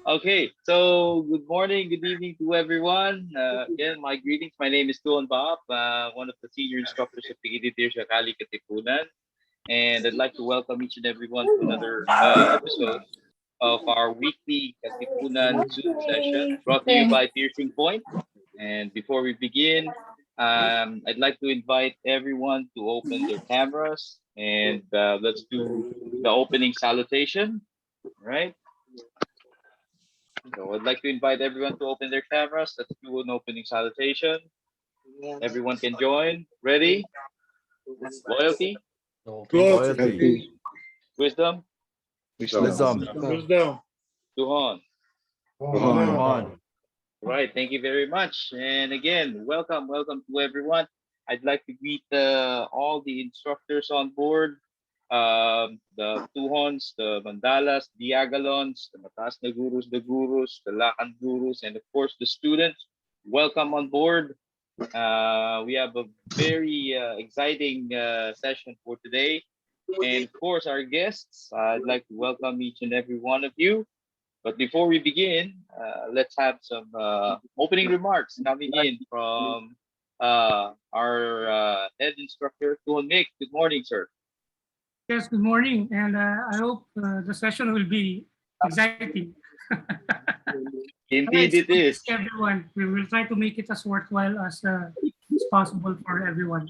Okay, so good morning, good evening to everyone. Again, my greetings. My name is Tuan Bob, one of the senior instructors at Pigititir Shakali Katipunan. And I'd like to welcome each and everyone to another episode of our weekly Katipunan Zoom session brought to you by Piercing Point. And before we begin, I'd like to invite everyone to open their cameras and let's do the opening salutation, right? So I'd like to invite everyone to open their cameras. Let's do an opening salutation. Everyone can join. Ready? Loyalty, Loyalty. wisdom, Wisdom. Tuhon. Tuhon. Right. Thank you very much. And again, welcome to everyone. I'd like to greet all the instructors on board, the Tuhons, the Mandalas, the Agalons, the Mataas na Gurus, the Lakan Gurus, and of course the students. Welcome on board. We have a very exciting session for today. And of course, our guests, I'd like to welcome each and every one of you. But before we begin, let's have some opening remarks coming in from our head instructor, Tuhon Mick. Good morning, sir. Yes, good morning, and I hope the session will be exciting. Indeed, it is. Everyone, we will try to make it as worthwhile as possible for everyone.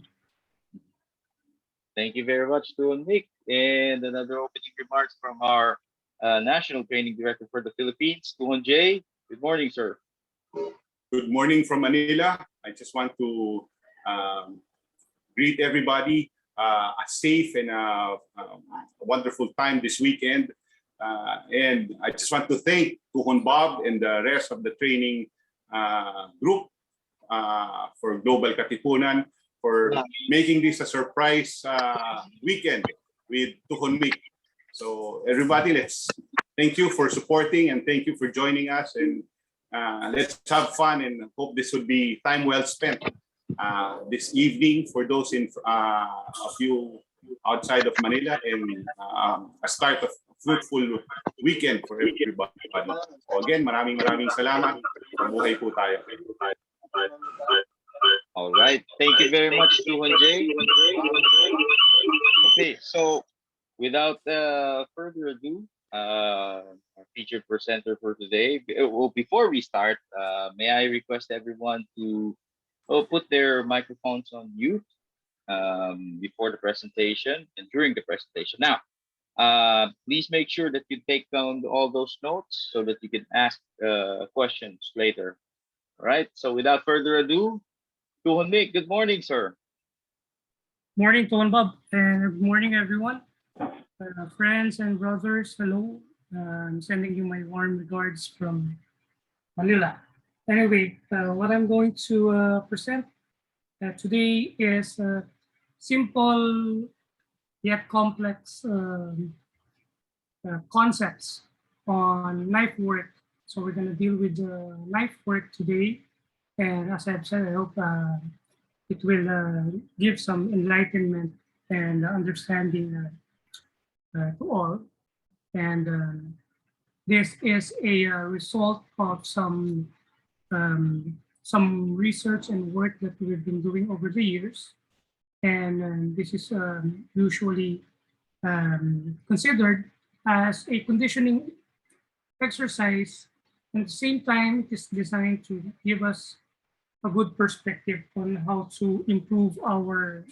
Thank you very much, Tuhon Mick. And another opening remarks from our National Training Director for the Philippines, Tuhon J. Good morning, sir. Good morning from Manila. I just want to greet everybody a safe and a wonderful time this weekend. And I just want to thank Tuhon Bob and the rest of the training group for Global Katipunan for making this a surprise weekend with Tuhon Mick. So everybody, thank you for supporting and thank you for joining us, and let's have fun and hope this will be time well spent this evening for those in a few outside of Manila, and a start of fruitful weekend for everybody. So again, maraming salamat. Mabuhay po tayo. All right. Thank you very much, Tuhon J. Okay, so without further ado, our featured presenter for today. Well, before we start, may I request everyone to put their microphones on mute before the presentation and during the presentation. Now, please make sure that you take down all those notes so that you can ask questions later. All right. So without further ado, Tuhon Mick, good morning, sir. Morning, Tuan Bob, and good morning, everyone. Friends and brothers, hello. I'm sending you my warm regards from Manila. Anyway, what I'm going to present today is simple yet complex concepts on knife work. So we're going to deal with knife work today. And as I've said, I hope it will give some enlightenment and understanding to all. And this is a result of some research and work that we've been doing over the years. And this is usually considered as a conditioning exercise. And at the same time, it is designed to give us a good perspective on how to improve our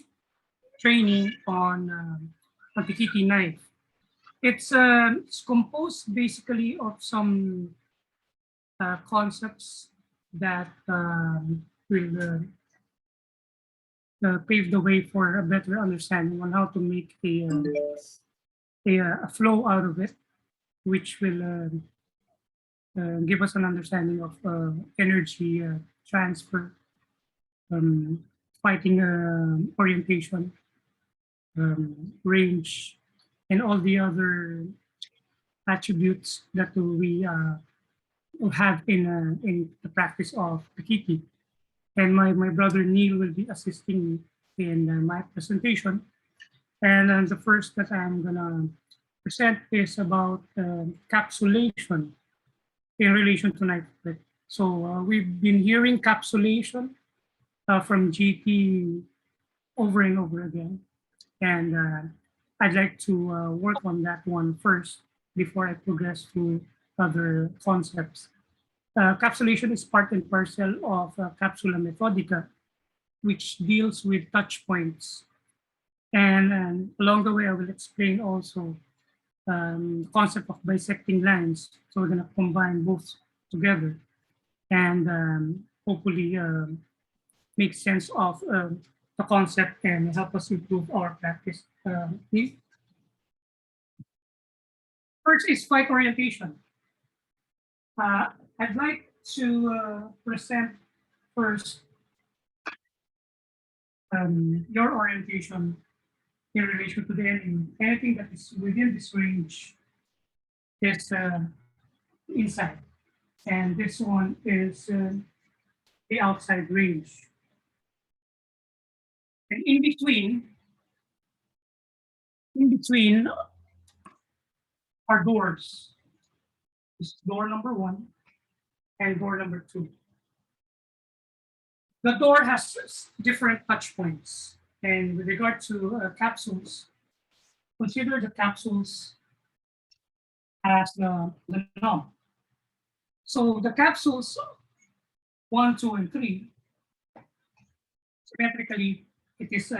training on Pikiti knife. It's composed basically of some concepts that will pave the way for a better understanding on how to make a flow out of it, which will give us an understanding of energy transfer, fighting orientation, range, and all the other attributes that we have in the practice of Pikiti. And my brother Neil will be assisting me in my presentation. And the first that I'm gonna present is about capsulation in relation to nitrate. So we've been hearing capsulation from GT over and over again. And I'd like to work on that one first before I progress to other concepts. Capsulation is part and parcel of Capsula Methodica, which deals with touch points. And along the way, I will explain also the concept of bisecting lines. So we're going to combine both together and hopefully make sense of the concept and help us improve our practice. First is flight orientation. I'd like to present first your orientation in relation to the enemy. Anything that is within this range is inside, and this one is the outside range. And in between are doors. This is door number 1 and door number 2. The door has different touch points. And with regard to capsules, consider the capsules as the knob. So the capsules 1, 2, and 3, symmetrically, it is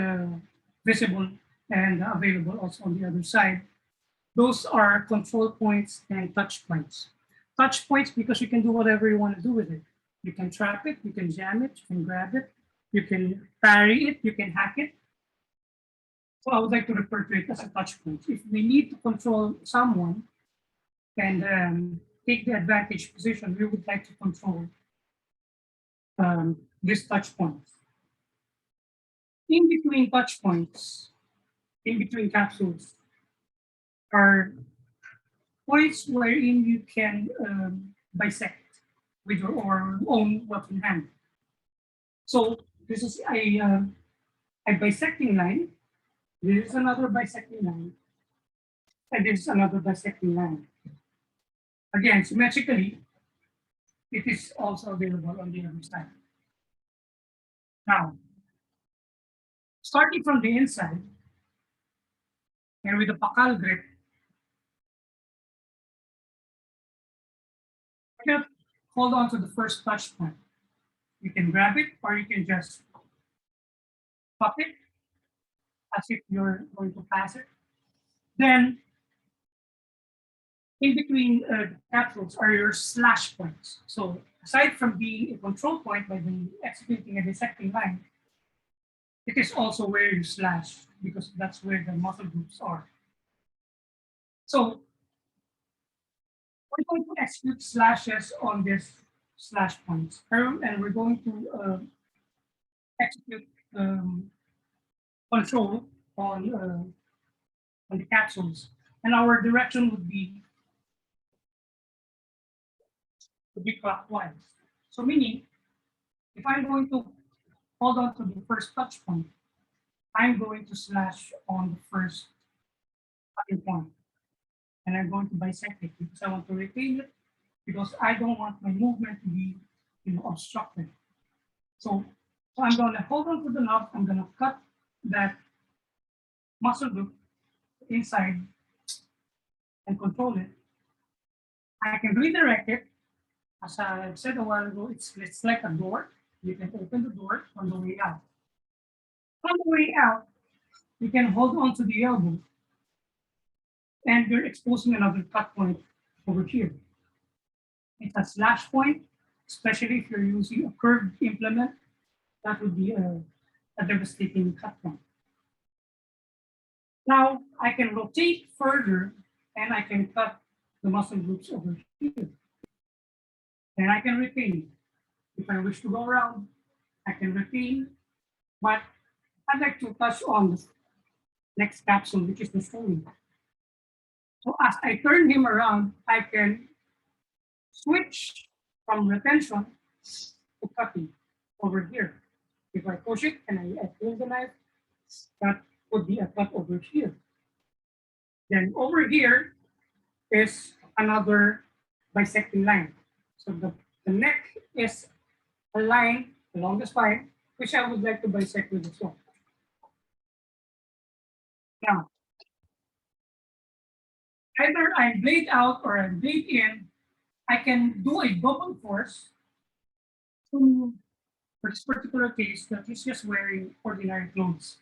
visible and available also on the other side. Those are control points and touch points. Touch points because you can do whatever you want to do with it. You can trap it, you can jam it, you can grab it, you can parry it, you can hack it. So I would like to refer to it as a touch point. If we need to control someone and take the advantage position, we would like to control this touch point. In between touch points, in between capsules, are points wherein you can bisect with your own weapon hand. So this is a bisecting line. This is another bisecting line. And this is another bisecting line. Again, symmetrically, it is also available on the other side. Now, starting from the inside, and with the pakal grip, you can hold on to the first touch point. You can grab it or you can just pop it as if you're going to pass it. Then, in between capsules are your slash points. So aside from being a control point by executing a bisecting line, it is also where you slash because that's where the muscle groups are. So we're going to execute slashes on this slash points, and we're going to execute control on the capsules. And our direction would be clockwise. So meaning, if I'm going to hold on to the first touch point, I'm going to slash on the first touching point. And I'm going to bisect it because I want to retain it, because I don't want my movement to be obstructed. So I'm going to hold on to the knob, I'm going to cut that muscle group inside and control it. I can redirect it. As I said a while ago, it's like a door. You can open the door on the way out. On the way out, you can hold on to the elbow and you're exposing another cut point over here. It's a slash point, especially if you're using a curved implement, that would be a devastating cut point. Now I can rotate further and I can cut the muscle groups over here. And I can retain. If I wish to go around, I can retain, but I'd like to touch on the next capsule, which is the stone. So as I turn him around, I can switch from retention to cutting over here. If I push it and I pull the knife, that would be a cut over here. Then over here is another bisecting line. So the neck is a line along the spine, which I would like to bisect with this one. Now, either I blade out or I blade in, I can do a double force to, for this particular case, that is just wearing ordinary clothes.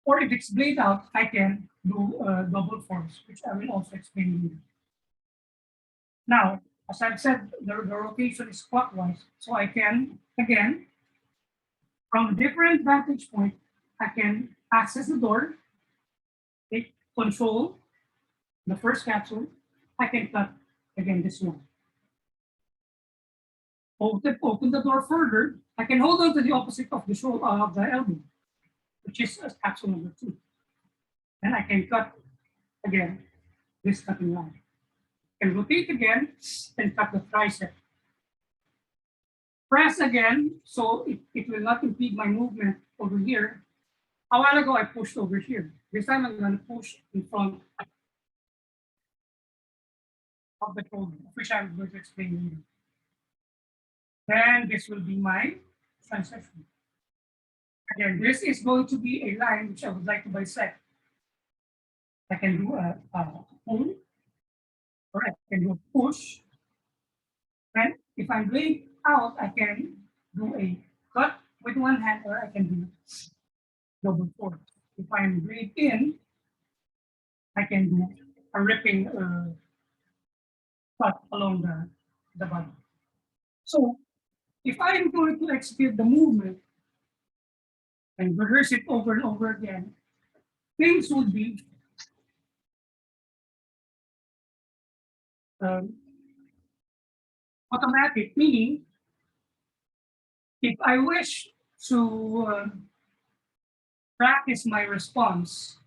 Or if it's blade out, I can do a double force, which I will also explain later. Now, as I've said, the rotation is clockwise, so I can, again, from a different vantage point, I can access the door, take control the first capsule, I can cut again this one. Open the door further, I can hold on to the opposite of the shoulder of the elbow, which is capsule number 2. And I can cut again this cutting line. I can rotate again and cut the tricep. Press again, so it will not impede my movement over here. A while ago, I pushed over here. This time I'm going to push in front of the shoulder, which I'm going to explain later. Then this will be my transition. Again, this is going to be a line which I would like to bisect. I can do a pull, or I can do a push. And if I'm blade out, I can do a cut with one hand, or I can do double force. If I'm blade in, I can do a ripping cut along the body. So if I'm going to execute the movement and rehearse it over and over again, things would be automatic, meaning if I wish to practice my response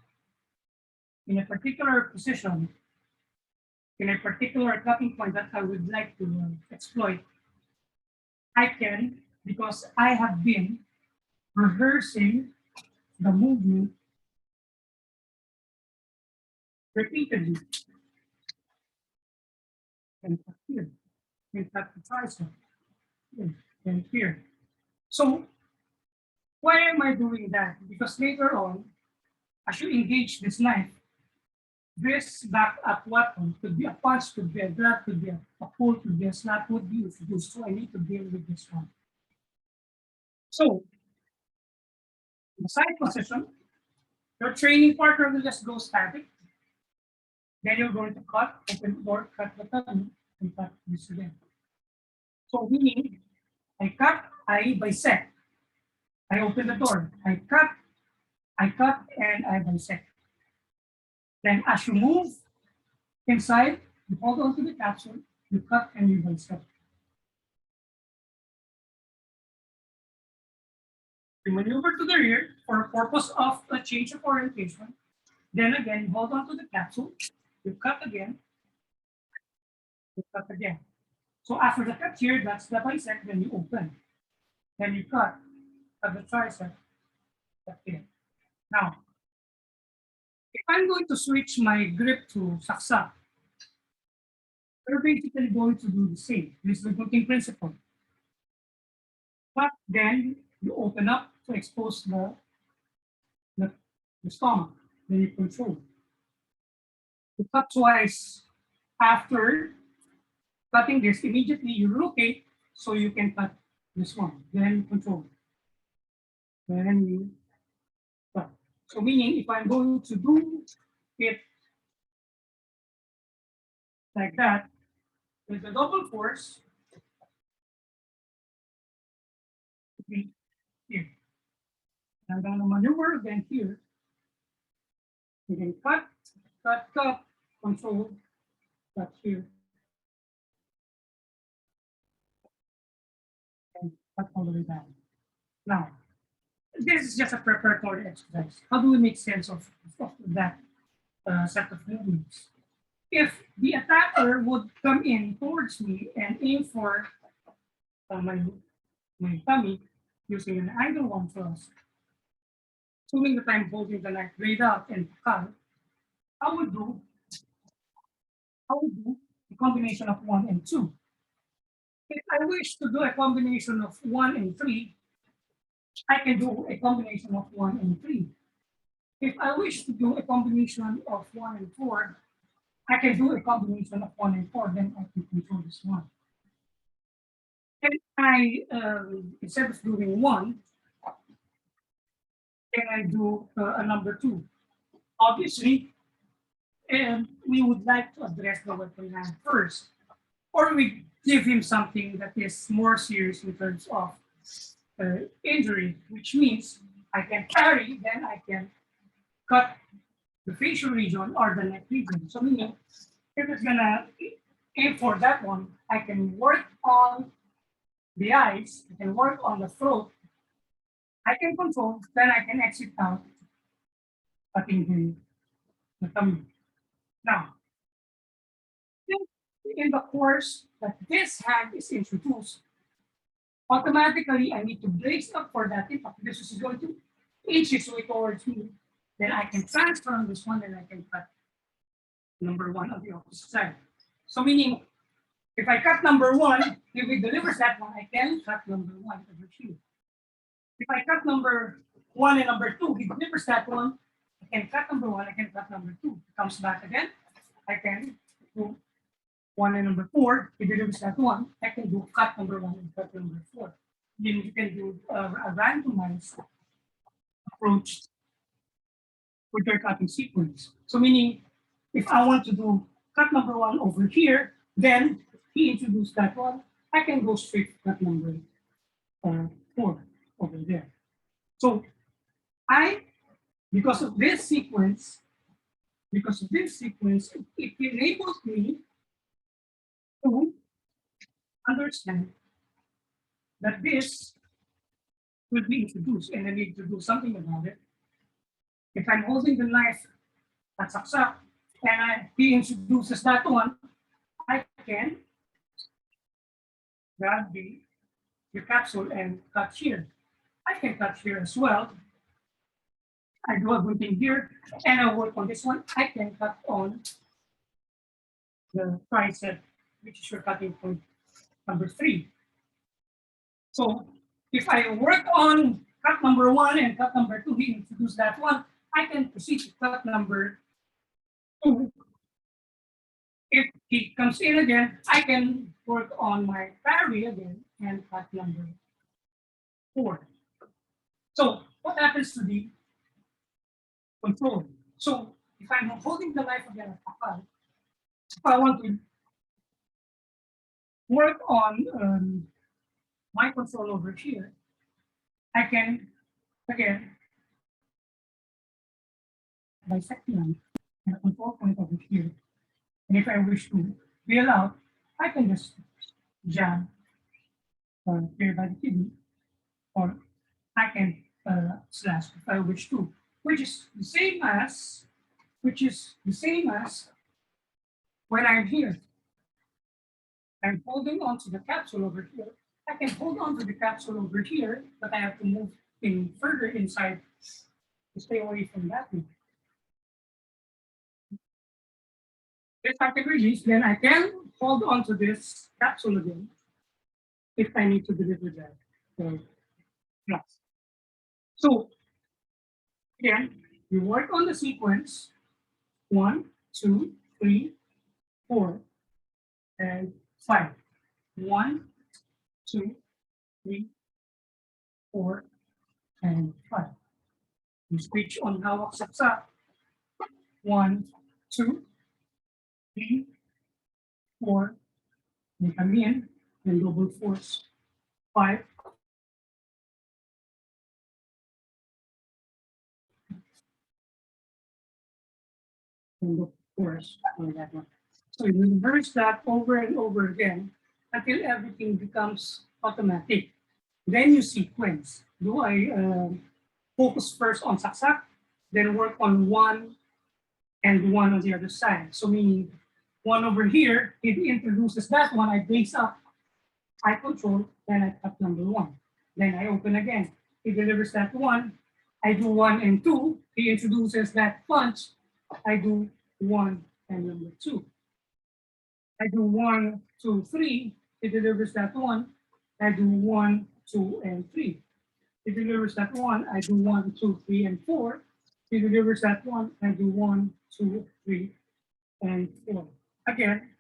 in a particular position, in a particular cutting point that I would like to exploit, I can, because I have been rehearsing the movement repeatedly. And cut here, and cut the tricep, and here. So why am I doing that? Because later on, as you engage this knife, this back-up weapon could be a punch, could be a grab, could be a pull, could be a slap, would be introduced. So I need to deal with this one. So, in the side position, your training partner will just go static. Then you're going to cut, open the door, cut the tummy, and cut this again. So meaning, I cut, I bisect. I open the door, I cut, and I bisect. Then as you move inside, you hold on to the capsule, you cut and you bisect. You maneuver to the rear for a purpose of a change of orientation. Then again, you hold on to the capsule, you cut again, you cut again. So after the cut here, that's the bisect, then you open. Then you cut at the tricep, cut here. Now, if I'm going to switch my grip to saksa, we're basically going to do the same. This is the cooking principle. But then you open up to expose the stomach, then you control. You cut twice. After cutting this, immediately you rotate so you can cut this one, then control. Then you cut. So meaning if I'm going to do it like that, with a double force, here. I'm going to maneuver again here. You can cut, control, cut here. And cut all the way down. Now, this is just a preparatory exercise. How do we make sense of that set of movements? If the attacker would come in towards me and aim for my tummy using an angle one thrust, assuming that I'm holding the knife laid out and cut, I would do a combination of 1 and 2. If I wish to do a combination of 1 and 3, I can do a combination of 1 and 3. If I wish to do a combination of 1 and 4, I can do a combination of 1 and 4, then I can control this one. And I, instead of doing 1, can I do a number 2? Obviously, we would like to address the weapon hand first, or we give him something that is more serious in terms of injury, which means I can carry, then I can cut the facial region or the neck region. So meaning, if it's gonna aim for that one, I can work on the eyes, I can work on the throat, I can control, then I can exit out cutting the tummy. Now, in the course that this hand is introduced, automatically I need to brace up for that impact. This is going to inch its way towards me. Then I can transfer on this one and I can cut number 1 on the opposite side. So meaning, if I cut number 1, if it delivers that one, I can cut number 1 over here. If I cut number 1 and number 2, he delivers that one, I can cut number 1, I can cut number 2. It comes back again, I can do 1 and number 4, he delivers that one, I can do cut number 1 and cut number 4. Then you can do a randomized approach with your cutting sequence. So meaning, if I want to do cut number 1 over here, then he introduced that one, I can go straight to cut number 4 over there. So because of this sequence, it enables me to understand that this will be introduced and I need to do something about it. If I'm holding the knife at saksak and he introduces that one, I can grab the capsule and cut here. I can cut here as well. I do a good thing here and I work on this one. I can cut on the tricep, which is your cutting point number 3. So if I work on cut number 1 and cut number 2, he introduced that one, I can proceed to cut number 2. If he comes in again, I can work on my parry again and cut number 4. So what happens to the control? So if I'm holding the knife again at Kapal, if I want to work on my control over here, I can again bisect the knife and a control point over here. And if I wish to bail out, I can just jab here by the kidney, or I can slash if I wish to, which is the same as when I'm here. I'm holding on to the capsule over here. I can hold on to the capsule over here, but I have to move in further inside to stay away from that one. If I can release, then I can hold on to this capsule again if I need to deliver that glass. So again, you work on the sequence 1, 2, 3, 4, and 5. 1, 2, 3, 4, and 5. You switch on hawak saksak. 1, 2, 3, 4, they come in and double force 5. And of course on that one. So you reverse that over and over again until everything becomes automatic. Then you sequence. Do I focus first on saksak, then work on 1 and 1 on the other side? So meaning 1 over here, it introduces that one, I base up, I control, then I cut number 1. Then I open again. It delivers that one, I do 1 and 2. He introduces that punch. I do 1 and number 2. I do 1, 2, 3. He delivers that 1. I do 1, 2, and 3. He delivers that 1. I do 1, 2, 3, and 4. He delivers that 1. I do 1, 2, 3, and 4. Again,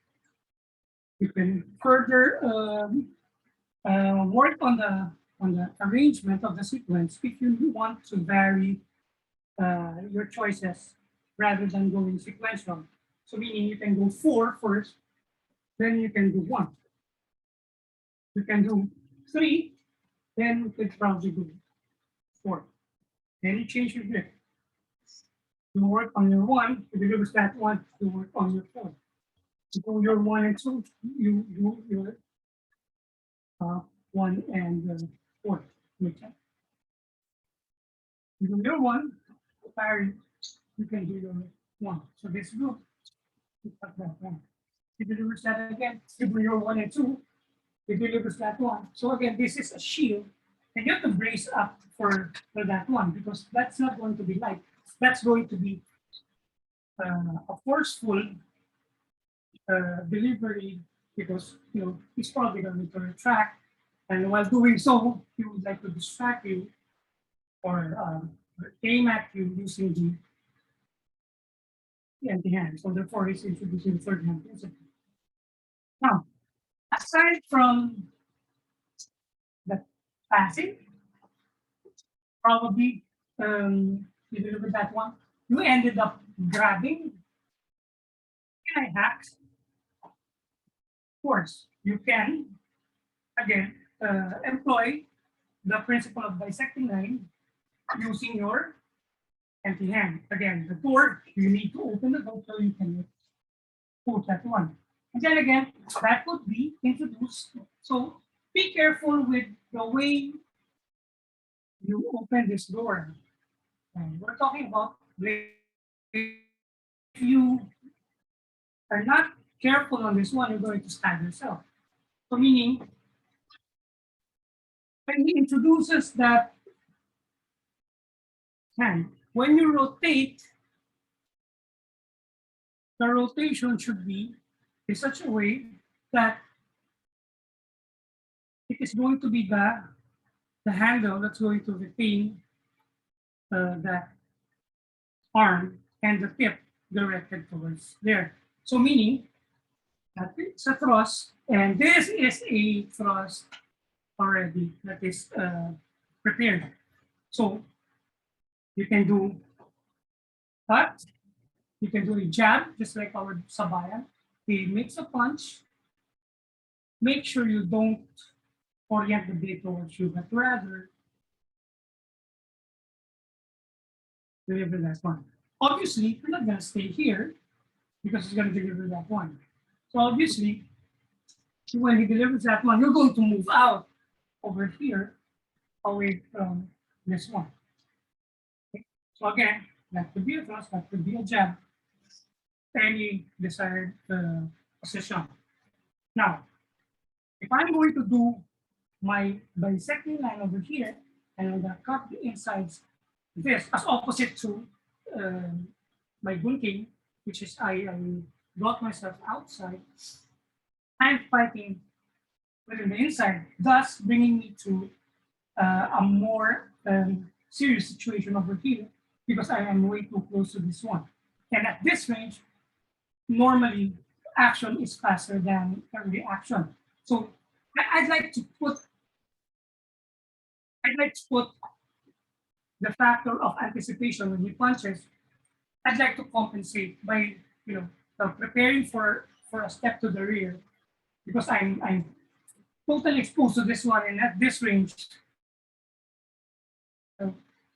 you can further work on the arrangement of the sequence if you want to vary your choices rather than going sequential. So meaning you can go 4 first, then you can do 1. You can do 3, then you could probably do 4. Then you change your grip. You work on your 1, you deliver that 1, you work on your 4. You do your 1 and 2, you do your 1 and 4. Make sense? You do your 1, parry, you can do your 1. So this group, you cut that 1. You deliver that again, you do your 1 and 2, you deliver that 1. So again, this is a shield, and you have to brace up for that 1 because that's not going to be light. That's going to be a forceful delivery because he's probably going to retract, and while doing so, he would like to distract you or aim at you using the empty hand. So therefore, he's introducing the third hand principle. Now, aside from the passing, probably you delivered that 1. You ended up grabbing. Can I hack? Of course, you can again employ the principle of bisecting line using your empty hand. Again, the door, you need to open the door so you can pull that 1. And then again, that would be introduced. So be careful with the way you open this door. And we're talking about if you are not careful on this one, you're going to stab yourself. So meaning, when he introduces that hand, when you rotate, the rotation should be in such a way that it is going to be the handle that's going to retain that arm and the tip directed towards there. So meaning that it's a thrust, and this is a thrust already that is prepared. So you can do cut, you can do a jab, just like our sabayan. He makes a punch. Make sure you don't orient the blade towards you, but rather deliver that 1. Obviously, you're not going to stay here because he's going to deliver that 1. So obviously, when he delivers that 1, you're going to move out over here away from this 1. Okay? So again, that could be a thrust, that could be a jab, any desired position. Now, if I'm going to do my bisecting line over here, and I'm going to cut the insides this as opposite to my bunking, which is I brought myself outside, I'm fighting within the inside, thus bringing me to a more serious situation over here because I am way too close to this 1. And at this range, normally action is faster than reaction. So I'd like to put the factor of anticipation when he punches. I'd like to compensate by preparing for a step to the rear because I'm totally exposed to this 1, and at this range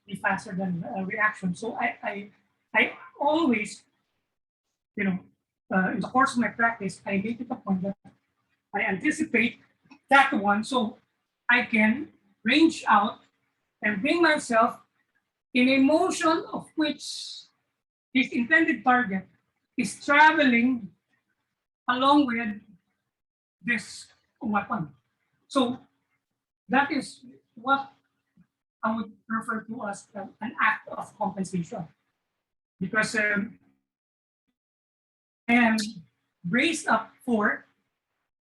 be faster than reaction. So I always in the course of my practice, I make it a point that I anticipate that 1 so I can range out and bring myself in a motion of which his intended target is traveling along with this weapon. So that is what I would refer to as an act of compensation because I am braced up for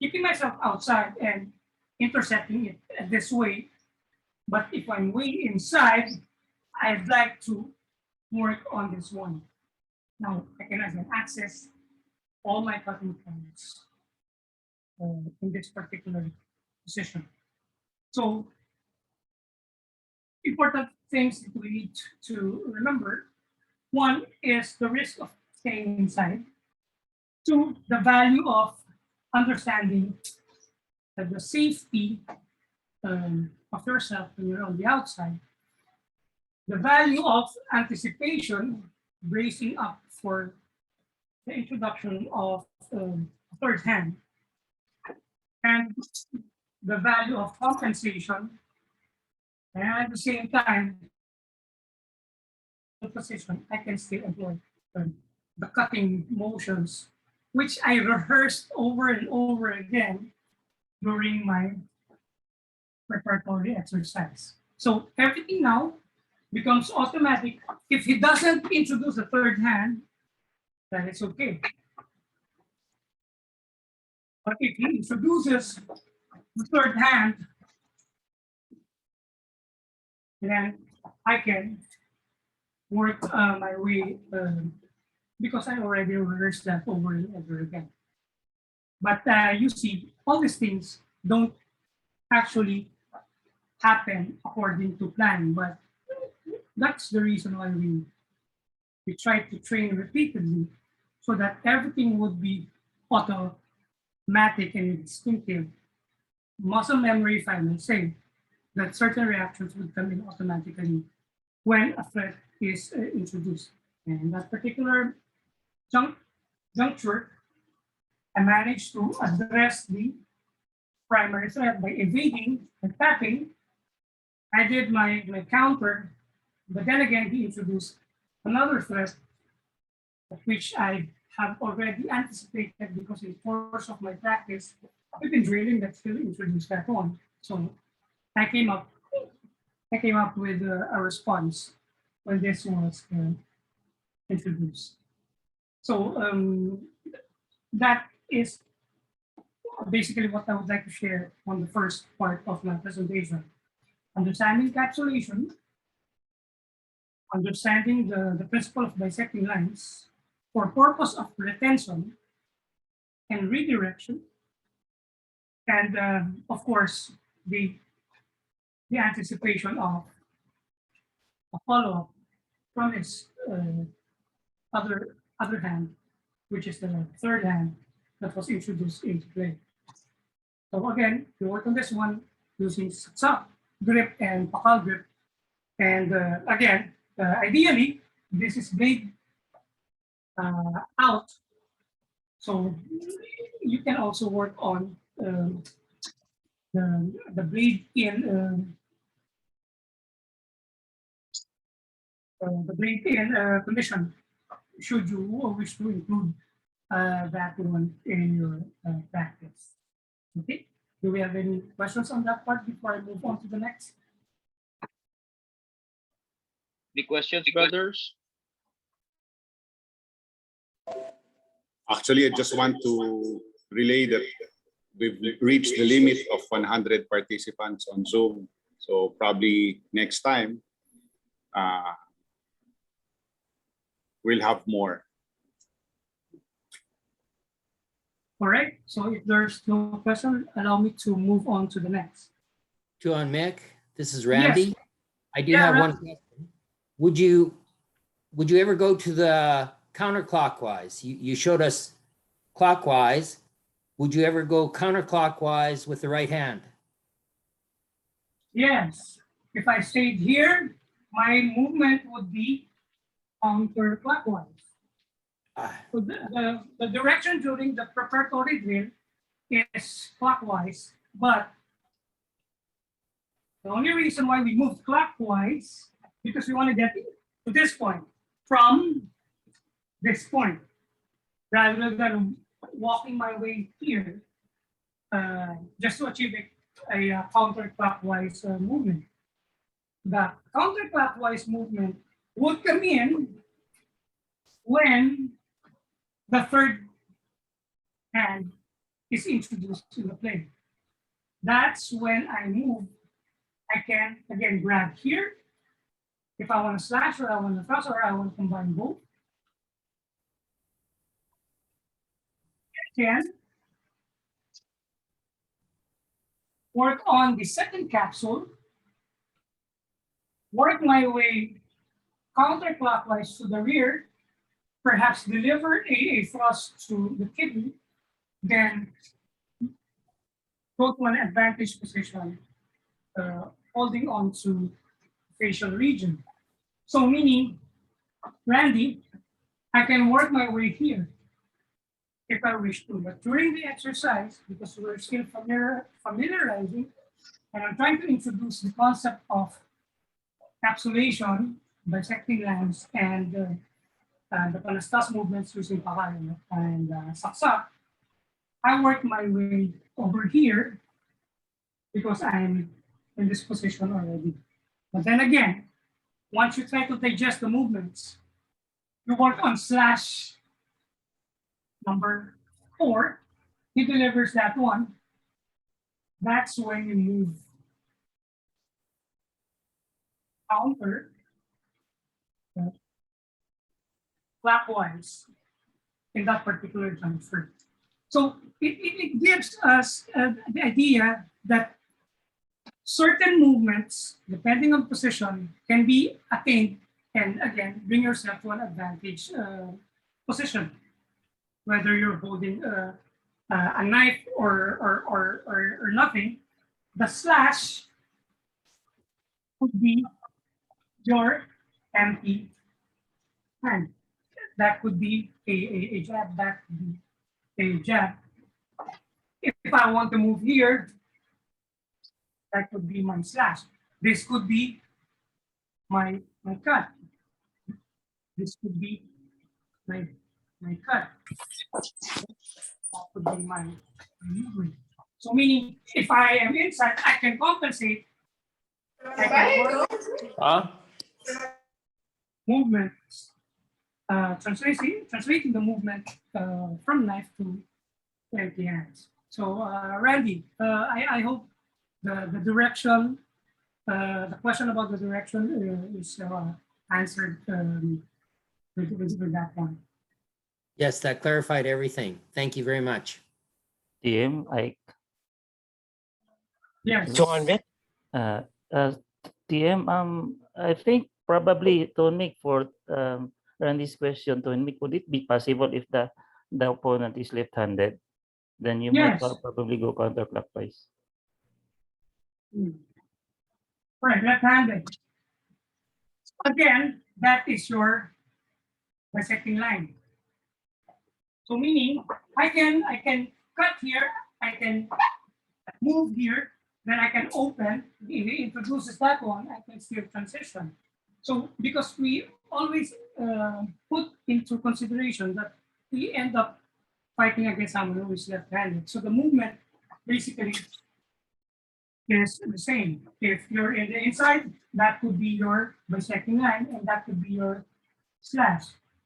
keeping myself outside and intercepting it this way. But if I'm way inside, I'd like to work on this one. Now I can again access all my cutting points in this particular position. So important things that we need to remember. One is the risk of staying inside. Two, the value of understanding that the safety of yourself when you're on the outside. The value of anticipation, bracing up for the introduction of a third hand. And the value of compensation, and at the same time, the position, I can still employ the cutting motions, which I rehearsed over and over again during my preparatory exercise. So everything now becomes automatic. If he doesn't introduce a third hand, then it's okay. But if he introduces the third hand, then I can work my way because I already rehearsed that over and over again. But you see, all these things don't actually happen according to plan, but that's the reason why we try to train repeatedly so that everything would be automatic and instinctive. Muscle memory, if I may say, that certain reactions would come in automatically when a threat is introduced. And in that particular juncture, I managed to address the primary threat by evading and tapping. I did my counter, but then again, he introduced another threat, which I have already anticipated because in the course of my practice, I've been drilling that still introduced that one. So I came up with a response when this was introduced. So that is basically what I would like to share on the first part of my presentation. Understanding encapsulation, understanding the principle of bisecting lines for purpose of retention and redirection, and of course, the anticipation of a follow-up from his other hand, which is the third hand that was introduced into play. So again, we work on this one using saksak grip and pakal grip. And again, ideally, this is blade out. So you can also work on the blade in condition, should you wish to include that one in your practice. Okay, do we have any questions on that part before I move on to the next? Any questions, brothers? Actually, I just want to relay that we've reached the limit of 100 participants on Zoom. So probably next time, we'll have more. All right, so if there's no question, allow me to move on to the next. John Mick, this is Randy. Yes. I do Yeah, have one Randy. question. Would you ever go to the counterclockwise? You showed us clockwise. Would you ever go counterclockwise with the right hand? Yes, if I stayed here, my movement would be counterclockwise. So the direction during the preparatory drill is clockwise, but the only reason why we moved clockwise because we want to get to this point from this point rather than walking my way here just to achieve a counterclockwise movement. the counterclockwise movement would come in when the third hand is introduced to the play. That's when I move. I can again grab here. If I want to slash or I want to thrust or I want to combine both. I can work on the second capsule, work my way counterclockwise to the rear, perhaps deliver a thrust to the kidney, then go to an advantage position, holding on to facial region. So meaning, Randy, I can work my way here if I wish to, but during the exercise, because we're still familiarizing, and I'm trying to introduce the concept of capsulation, bisecting lines, and the Panastas movements using Pakayo and Saksak, I work my way over here because I'm in this position already. But then again, once you try to digest the movements, you work on slash number 4. He delivers that one. That's when you move counter clockwise in that particular transfer. So it gives us the idea that certain movements, depending on position, can be attained and again, bring yourself to an advantage position. Whether you're holding a knife or nothing, the slash would be your empty hand. That could be a jab, that could be a jab. If I want to move here, that could be my slash. This could be my cut. This could be my cut. That could be my movement. So meaning, if I am inside, I can compensate. I can work movements, translating the movement from knife to empty hands. So Randy, I hope the direction, the question about the direction is answered with that one. Yes, that clarified everything. Thank you very much. TM, Yes. John Vic? TM, I think probably Tonic for Randy's question, Tonic, would it be possible if the opponent is left-handed? Then you might Yes. probably go counterclockwise. Right, left-handed. Again, that is your bisecting line. So meaning, I can cut here, I can move here, then I can open. If it introduces that one, I can still transition. So because we always put into consideration that we end up fighting against someone who is left-handed. So the movement basically is the same. If you're in the inside, that could be your bisecting line, and that could be your slash.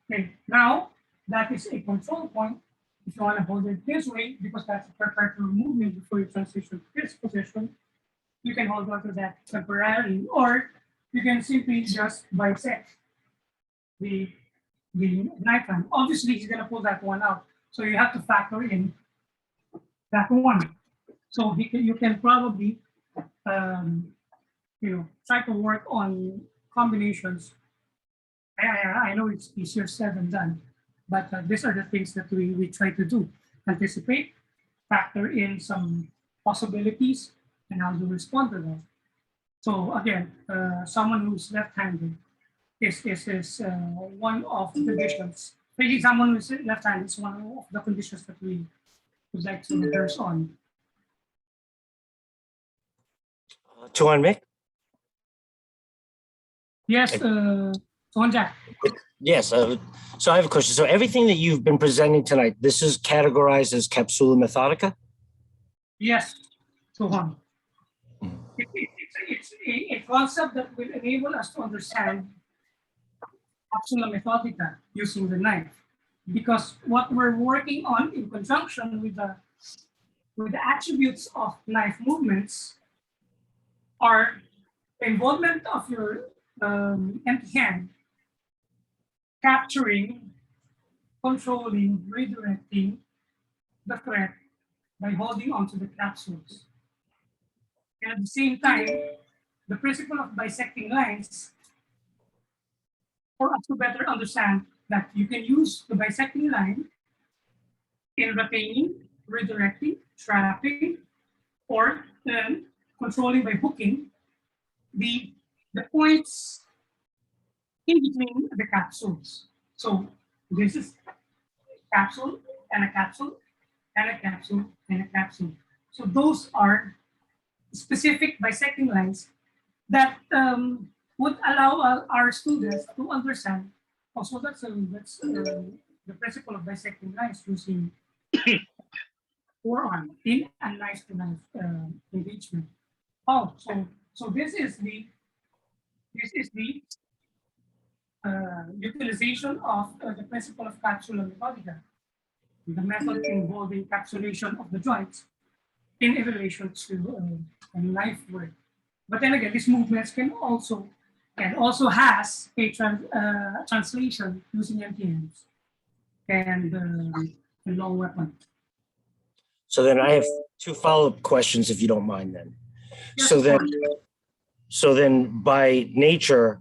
Okay, now that is a control point. If you want to hold it this way, because that's a preparatory movement before you transition to this position, you can hold on to that temporarily, or you can simply just bisect the knife hand. Obviously, he's going to pull that one out, so you have to factor in that one. So you can probably try to work on combinations. I know it's easier said than done, but these are the things that we try to do. Anticipate, factor in some possibilities, and how to respond to them. So again, someone who's left-handed is one of the conditions. Maybe someone who's left-handed is one of the conditions that we would like to rehearse on. John Vic? Yes, Sonja. Yes. So I have a question. So everything that you've been presenting tonight, this is categorized as capsula methodica? Yes, Sohan. It's it's a concept that will enable us to understand capsula methodica using the knife. Because what we're working on in conjunction with the attributes of knife movements are the involvement of your empty hand, capturing, controlling, redirecting the threat by holding onto the capsules. And at the same time, the principle of bisecting lines for us to better understand that you can use the bisecting line in retaining, redirecting, trapping, or controlling by hooking the points in between the capsules. So this is capsule and a capsule and a capsule and a capsule. So those are specific bisecting lines that would allow our students to understand. Also, that's the principle of bisecting lines using forearm in a knife-to-knife engagement. Oh, so this is the utilization of the principle of capsula methodica, the method involving capsulation of the joints in relation to a knife work. But then again, these movements can also has a translation using empty hands and a long weapon. So then I have two follow-up questions, if you don't mind then. Yes, So then by nature,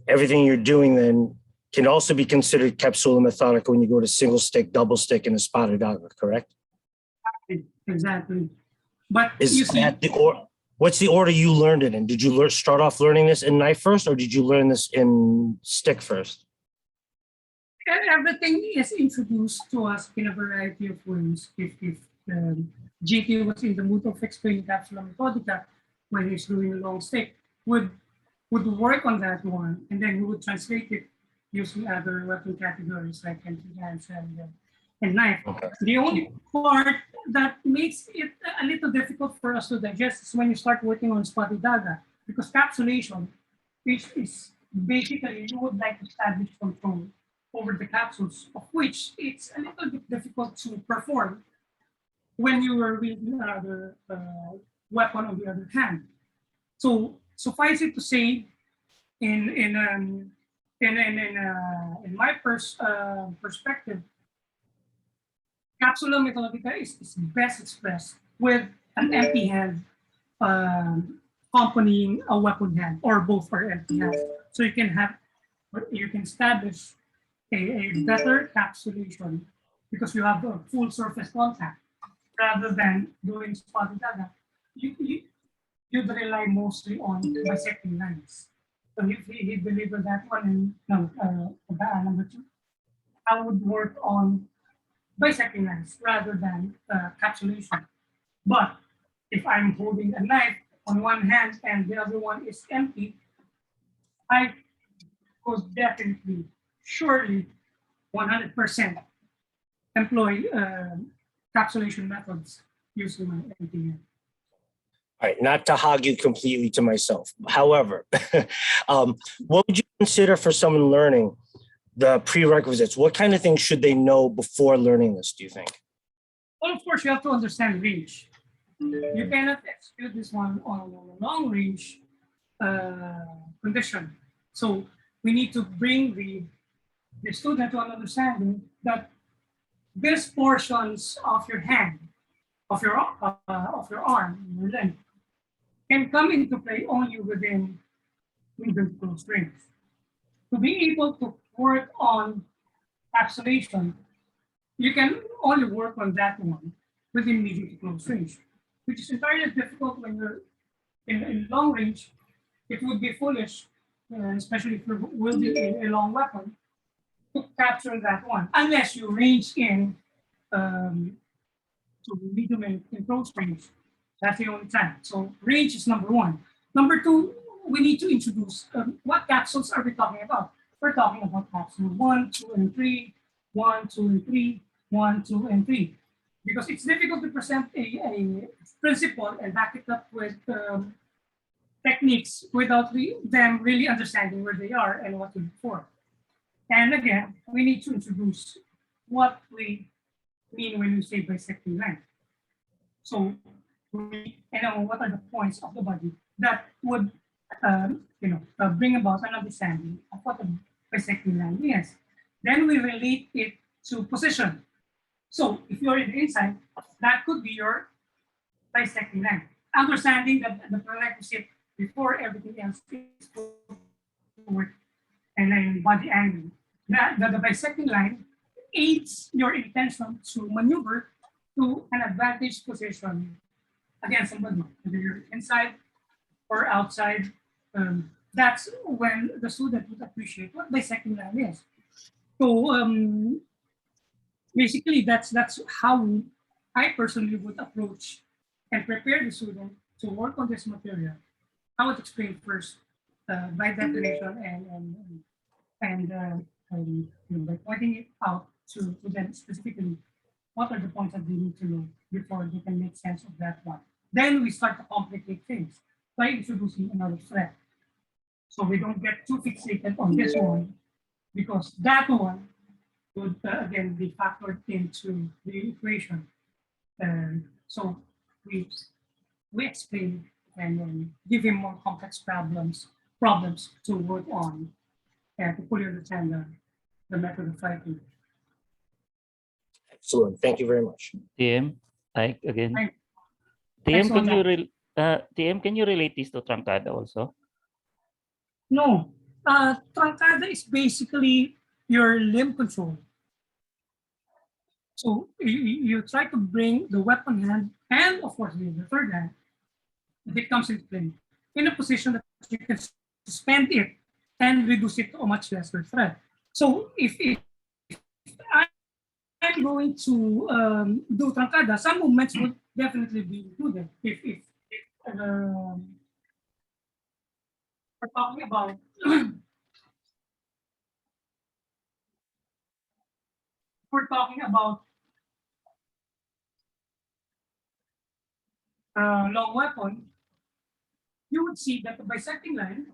everything you're doing then can also be considered capsula methodica when you go to single stick, double stick, and Espadadaga, correct? exactly. But you Is see, that the order? What's the order you learned it in? Did you start off learning this in knife first, or did you learn this in stick first? everything is introduced to us in a variety of ways. If GT was in the mood of explaining capsula methodica when he's doing a long stick, would work on that one, and then we would translate it using other weapon categories like empty hands and knife. Okay. The only part that makes it a little difficult for us to digest is when you start working on Espadadaga, because capsulation, which is basically you would like to establish control over the capsules, of which it's a little bit difficult to perform when you were wielding another weapon on the other hand. So suffice it to say, in my perspective, capsula methodica is best expressed with an empty hand accompanying a weapon hand, or both are empty hands. So you can establish a better capsulation because you have a full surface contact rather than doing Espadadaga. You'd rely mostly on bisecting lines. So if he delivered that one in number 2, I would work on bisecting lines rather than capsulation. But if I'm holding a knife on one hand and the other one is empty, I could definitely, surely, 100% employ capsulation methods using my empty hand. All right, not to hog you completely to myself. However, what would you consider for someone learning the prerequisites? What kind of things should they know before learning this, do you think? Well, of course, you have to understand range. You cannot execute this one on a long range condition. So we need to bring the student to an understanding that these portions of your hand, of your arm, your leg, can come into play only within medium close range. To be able to work on capsulation, you can only work on that one within medium to close range, which is entirely difficult when you're in long range. It would be foolish, especially if you're wielding a long weapon, to capture that one, unless you range in to medium and close range. That's the only time. So range is number 1. Number 2, we need to introduce what capsules are we talking about? We're talking about capsule 1, 2, and 3, 1, 2, and 3, 1, 2, and 3. Because it's difficult to present a principle and back it up with techniques without them really understanding where they are and what to look for. And again, we need to introduce what we mean when we say bisecting line. So we know what are the points of the body that would bring about an understanding of what a bisecting line is. Then we relate it to position. So if you're in the inside, that could be your bisecting line. Understanding that the prerequisite before everything else is forward and then body angle. That the bisecting line aids your intention to maneuver to an advantage position against somebody, whether you're inside or outside. That's when the student would appreciate what bisecting line is. So basically, that's how I personally would approach and prepare the student to work on this material. I would explain first by definition and by pointing it out to them specifically what are the points that they need to know before they can make sense of that one. Then we start to complicate things by introducing another threat. So we don't get too fixated on this one because that one would again be factored into the equation. So we explain and give him more complex problems to work on and to fully understand the method of fighting. Excellent. Thank you very much. TM, Ike again. Hi. TM, Thanks, can you Wanda. TM, can you relate this to Trancada also? No, trancada is basically your limb control. So you try to bring the weapon hand and of course the third hand, if it comes into play, in a position that you can suspend it and reduce it to a much lesser threat. So if I'm going to do trancada, some movements would definitely be included. If we're talking about long weapon, you would see that the bisecting line,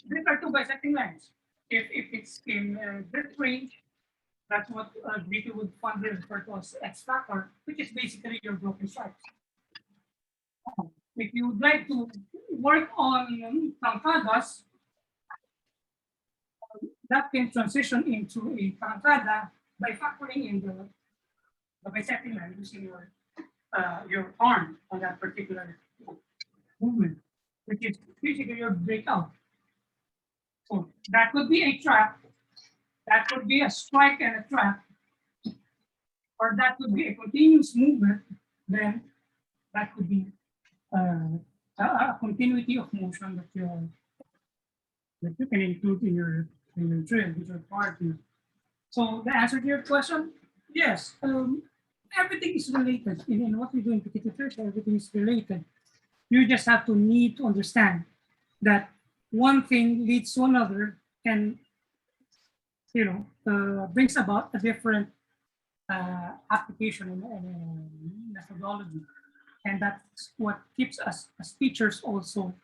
there are two bisecting lines. If it's in drift range, that's what Vito would fondly refer to as X factor, which is basically your broken strikes. If you would like to work on trancadas, that can transition into a trancada by factoring in the bisecting line using your arm on that particular movement, which is basically your breakout. So that could be a trap, that could be a strike and a trap, or that could be a continuous movement. Then that could be a continuity of motion that you can include in your drill, which are part of. So the answer to your question, yes, everything is related. In what we do in Petit Research, everything is related. You just have to need to understand that one thing leads to another and brings about a different application and methodology. And that's what keeps us as teachers also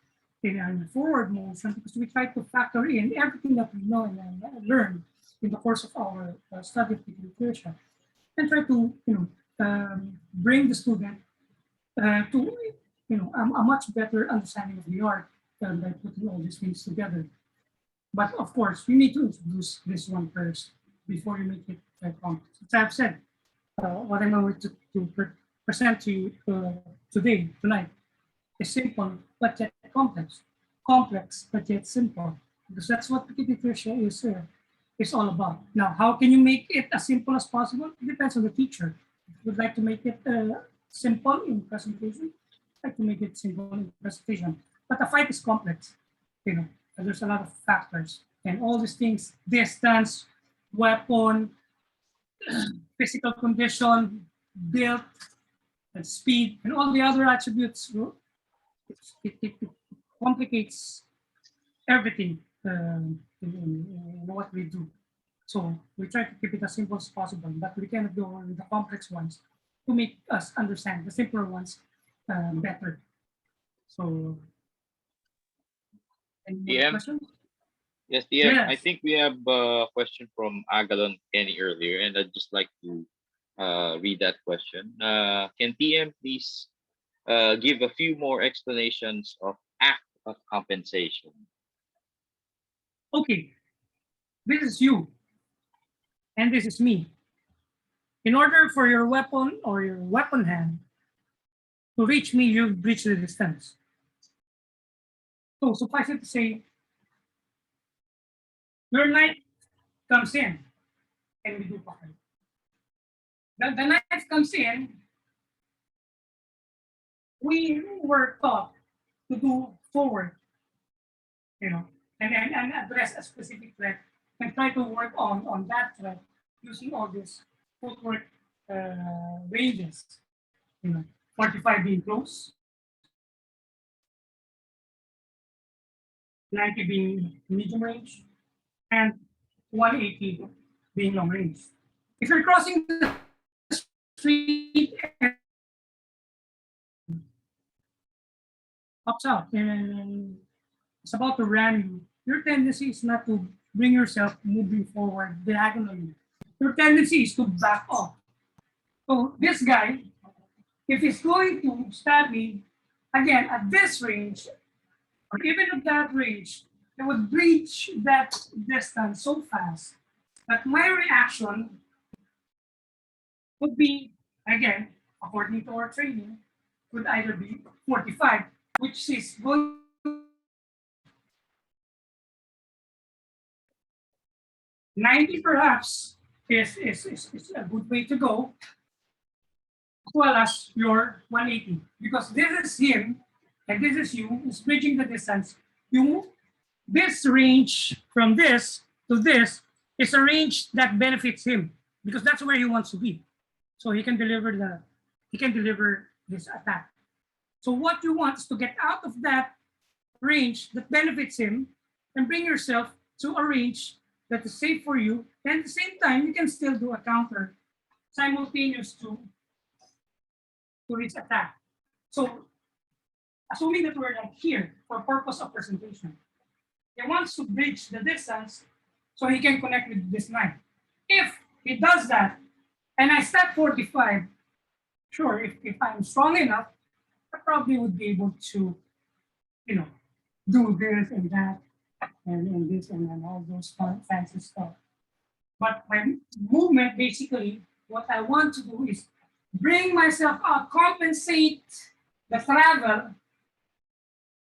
in a forward motion, because we try to factor in everything that we know and learn in the course of our study of literature, and try to bring the student to a much better understanding of the art by putting all these things together. But of course, you need to introduce this one first before you make it complex. As I've said, what I'm going to present to you tonight, is simple but yet complex, complex but yet simple, because that's what Petit Literature is all about. Now, how can you make it as simple as possible? It depends on the teacher. If you would like to make it simple in presentation, I'd like to make it simple in presentation. But the fight is complex, and there's a lot of factors, and all these things: distance, weapon, physical condition, build, and speed, and all the other attributes. It complicates everything in what we do. So we try to keep it as simple as possible, but we cannot go on with the complex ones to make us understand the simpler ones better. So Any more DM? questions? Yes, DM. I Yes. think we have a question from Agalon Kenny earlier, and I'd just like to read that question. Can TM please give a few more explanations of act of compensation? Okay, this is you, and this is me. In order for your weapon or your weapon hand to reach me, you've breached the distance. So suffice it to say, your knife comes in, and we do pocket. The knife comes in, we were taught to do forward, and address a specific threat and try to work on that threat using all these footwork ranges, 45 being close, 90 being medium range, and 180 being long range. If you're crossing the street and pops out and it's about to ram you, your tendency is not to bring yourself moving forward diagonally. Your tendency is to back off. So this guy, if he's going to stab me, again, at this range, or even at that range, it would breach that distance so fast that my reaction would be, again, according to our training, would either be 45, which is going 90 perhaps is a good way to go, as well as your 180. Because this is him and this is you, is bridging the distance. This range from this to this is a range that benefits him because that's where he wants to be. So he can deliver this attack. So what you want is to get out of that range that benefits him and bring yourself to a range that is safe for you. And at the same time, you can still do a counter simultaneous to his attack. So assuming that we're like here for purpose of presentation, he wants to bridge the distance so he can connect with this knife. If he does that, and I step 45, sure, if I'm strong enough, I probably would be able to, do this and that, and this and all those fancy stuff. But my movement, basically, what I want to do is bring myself out, compensate the travel.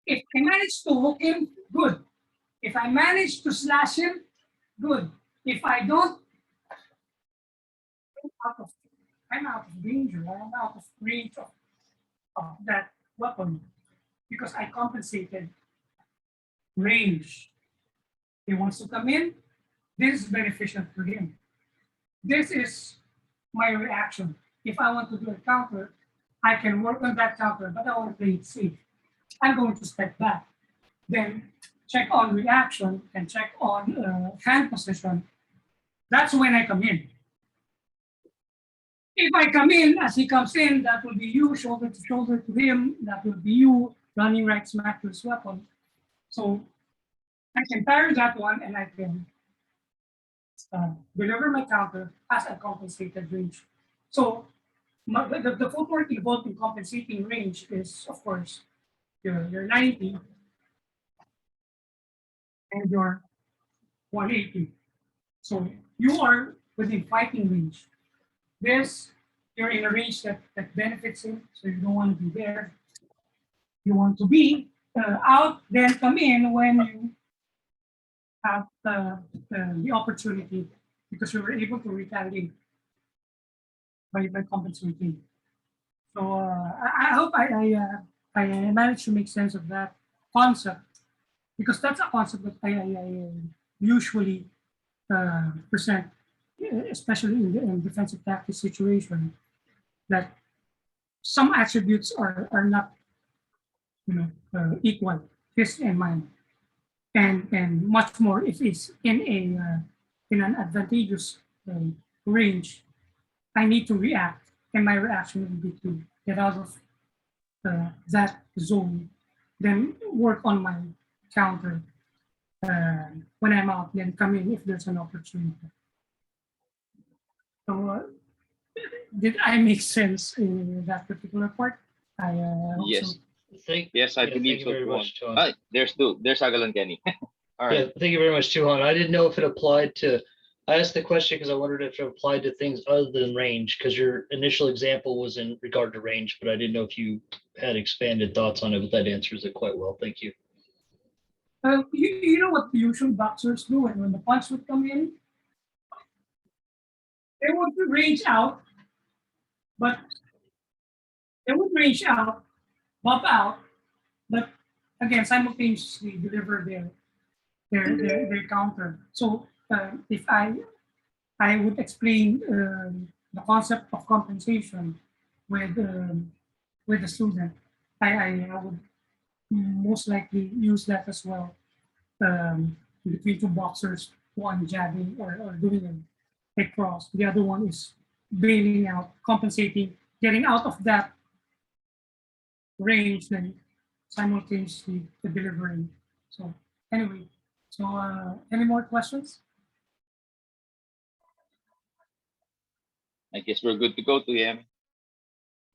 If I manage to hook him, good. If I manage to slash him, good. If I don't, I'm out of danger. I'm out of range of that weapon because I compensated range. He wants to come in. This is beneficial for him. This is my reaction. If I want to do a counter, I can work on that counter, but I want to play it safe. I'm going to step back, then check on reaction and check on hand position. That's when I come in. If I come in as he comes in, that will be you shoulder to shoulder to him. That will be you running right smack to his weapon. So I can parry that one and I can deliver my counter as a compensated range. So the footwork involved in compensating range is, of course, your 90 and your 180. So you are within fighting range. This, you're in a range that benefits him, so you don't want to be there. You want to be out, then come in when you have the opportunity because you were able to retaliate by compensating. So I hope I managed to make sense of that concept because that's a concept that I usually present, especially in defensive tactics situation, that some attributes are not equal, his and mine, and much more if it's in an advantageous range. I need to react, and my reaction will be to get out of that zone, then work on my counter when I'm out, then come in if there's an opportunity. So did I make sense in that particular part? I Yes. Thank, Yes, I yeah, believe thank you so. very Tuhan. much, Tuhan. Ah, there's two. There's Agalan Kenny. All Yeah, right. thank you very much, Tuhan. I didn't know if it applied to, I asked the question because I wondered if it applied to things other than range, because your initial example was in regard to range, but I didn't know if you had expanded thoughts on it, but that answers it quite well. Thank you. You know what the usual boxers do when the punch would come in? They would range out, but they would range out, bump out, but again, simultaneously deliver their counter. So if I would explain the concept of compensation with the student, I would most likely use that as well between two boxers, one jabbing or doing a cross. The other one is bailing out, compensating, getting out of that range, then simultaneously delivering. So anyway, so any more questions? I guess we're good to go to him.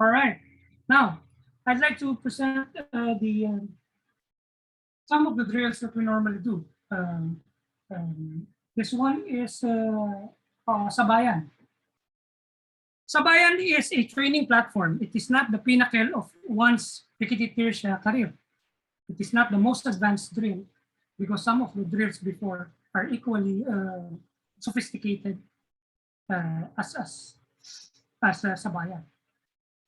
All right. Now, I'd like to present some of the drills that we normally do. This one is Sabayan. Sabayan is a training platform. It is not the pinnacle of one's Pikititirs career. It is not the most advanced drill because some of the drills before are equally sophisticated as Sabayan.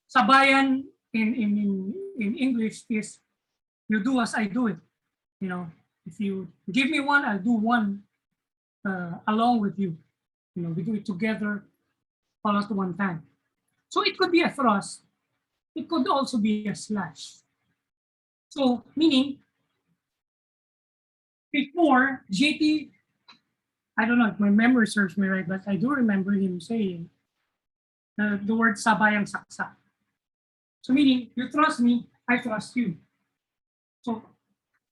Sabayan in English is you do as I do it. You know, if you give me one, I'll do one along with you. You know, we do it together all at one time. So it could be a thrust. It could also be a slash. So meaning before JT, I don't know if my memory serves me right, but I do remember him saying the word sabayang saksa. So meaning you trust me, I trust you. So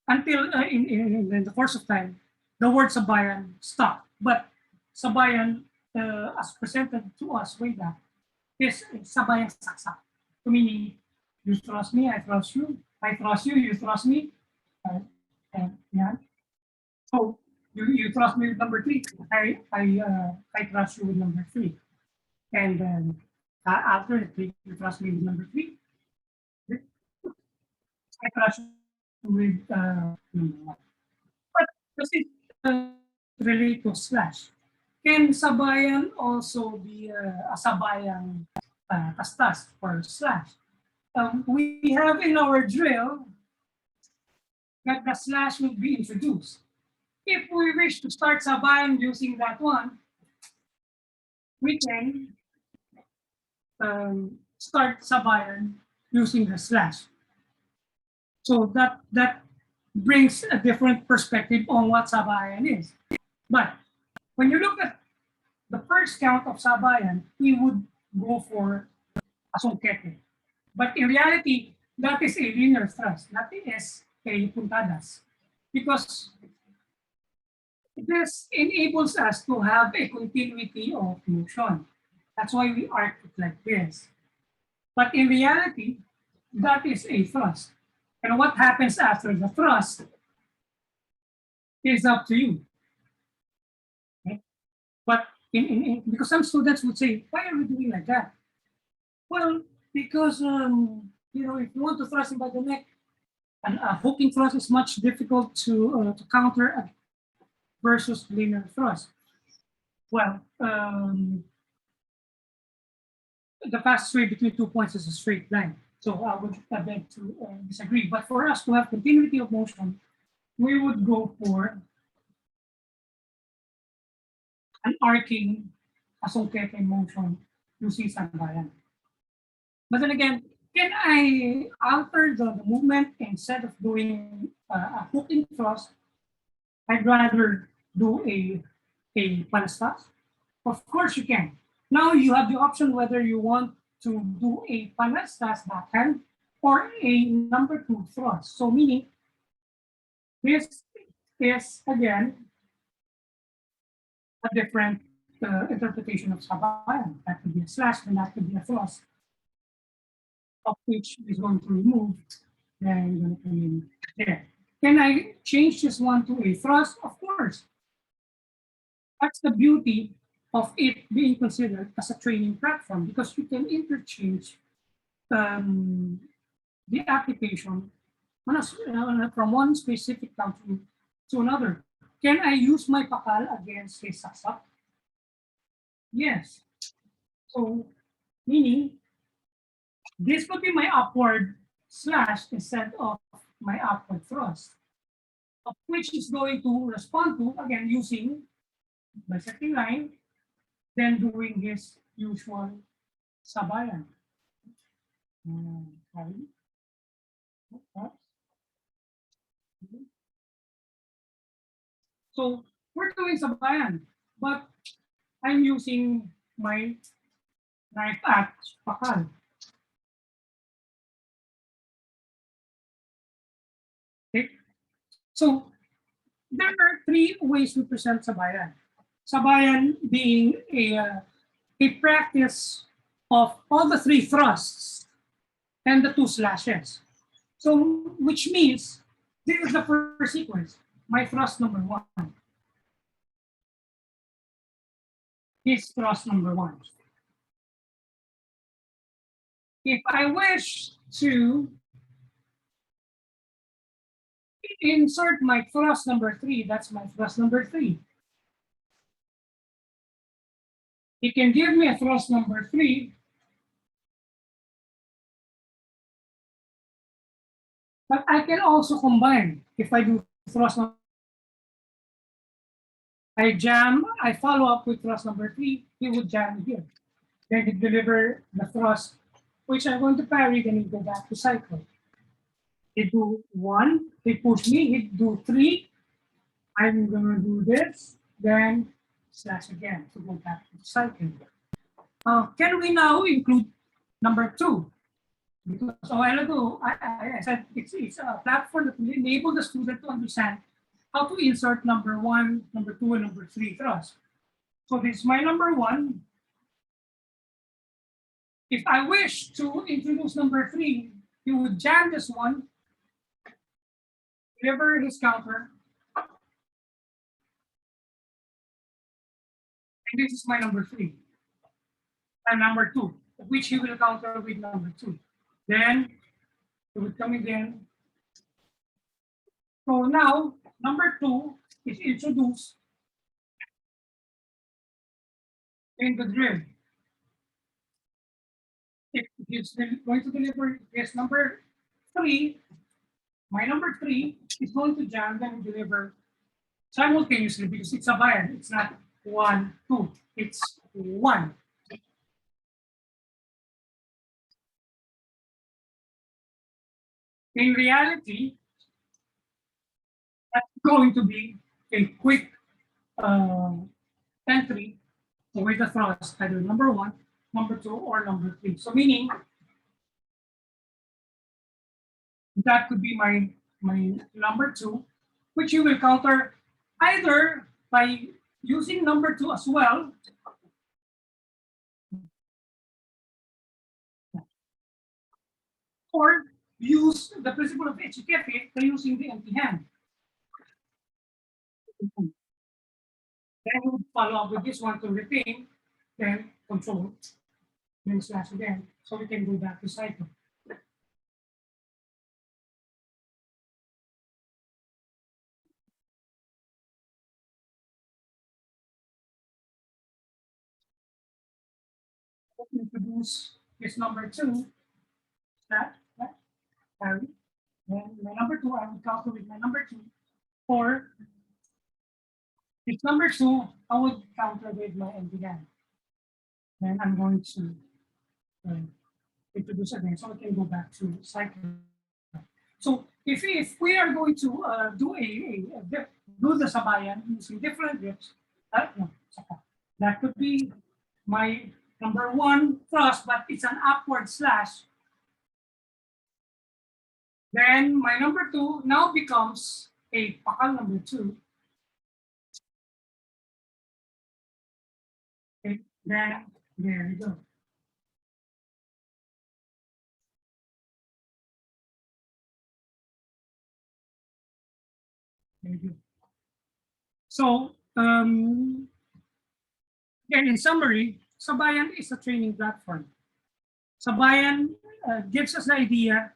until in the course of time, the word sabayan stopped. But sabayan, as presented to us way back, is sabayang saksa. So meaning you trust me, I trust you. I trust you, you trust me. Yeah. So you trust me with number 3. I trust you with number 3. And then after the 3, you trust me with number 3. I trust you with number 1. But does it relate to slash? Can sabayan also be a sabayang tastas or slash? We have in our drill that the slash will be introduced. If we wish to start sabayan using that one, we can start sabayan using the slash. So that brings a different perspective on what sabayan is. But when you look at the first count of sabayan, we would go for asongkete. But in reality, that is a linear thrust. That is a puntadas. Because this enables us to have a continuity of motion. That's why we arc it like this. But in reality, that is a thrust. And what happens after the thrust is up to you. Okay? But because some students would say, why are we doing like that? Well, because you know, if you want to thrust him by the neck, a hooking thrust is much difficult to counter versus linear thrust. Well, the fastest way between 2 points is a straight line. So I would beg to disagree. But for us to have continuity of motion, we would go for an arcing asongkete motion using sabayan. But then again, can I alter the movement instead of doing a hooking thrust? I'd rather do a panastas. Of course you can. Now you have the option whether you want to do a panastas backhand or a number 2 thrust. So meaning This is again a different interpretation of sabayan. That could be a slash, and that could be a thrust, of which is going to remove. Then going to come in there. Can I change this one to a thrust? Of course. That's the beauty of it being considered as a training platform, because you can interchange the application from one specific country to another. Can I use my pakal against a saksak? Yes. So, meaning, this would be my upward slash instead of my upward thrust, of which is going to respond to, again, using bisecting line, then doing his usual sabayan. So we're doing sabayan, but I'm using my knife at pakal. Okay. So there are three ways we present sabayan. Sabayan being a practice of all the three thrusts and the two slashes. So, which means this is the first sequence. My thrust number one. Is thrust number one. If I wish to insert my thrust number three, that's my thrust number three. He can give me a thrust number three, but I can also combine. If I do thrust number, I follow up with thrust number three, he would jam here. Then he deliver the thrust, which I'm going to parry, then he go back to cycle. He do one, he push me, he do three, I'm gonna do this, then slash again to go back to cycle. Can we now include number two? Because a while ago, I said it's a platform that will enable the student to understand how to insert number one, number two, and number three thrust. So this is my number one. If I wish to introduce number three, he would jam this one, deliver his counter, and this is my number three. And number two, which he will counter with number two. Then he would come again. So now number two is introduced in the drill. If he's going to deliver this number three, my number three is going to jam and deliver simultaneously because it's a sabayan. It's not 1, 2. It's 1. In reality, that's going to be a quick entry with the thrust, either number one, number two, or number three. So meaning that could be my number two, which you will counter either by using number two as well, or use the principle of Echikefe by using the empty hand. Then we would follow up with this one to retain, then control, then slash again, so we can go back to cycle. Introduce this number two, that carry. Then my number two, I will counter with my number two, or if number two, I would counter with my empty hand. Then I'm going to introduce again, so I can go back to cycle. So if we are going to do the sabayan using different grips, that could be my number one thrust, but it's an upward slash. Then my number two now becomes a pakal number 2. Okay, then there we go. Very good. So, again, in summary, Sabayan is a training platform. Sabayan gives us the idea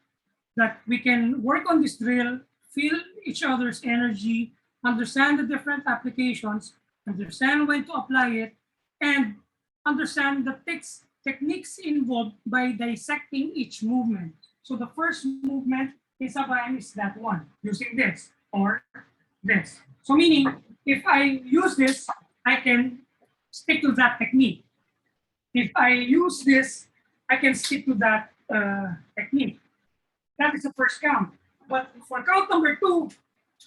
that we can work on this drill, feel each other's energy, understand the different applications, understand when to apply it, and understand the techniques involved by dissecting each movement. So the first movement in Sabayan is that one, using this or this. So meaning, if I use this, I can stick to that technique. If I use this, I can stick to that technique. That is the first count. But for count number 2,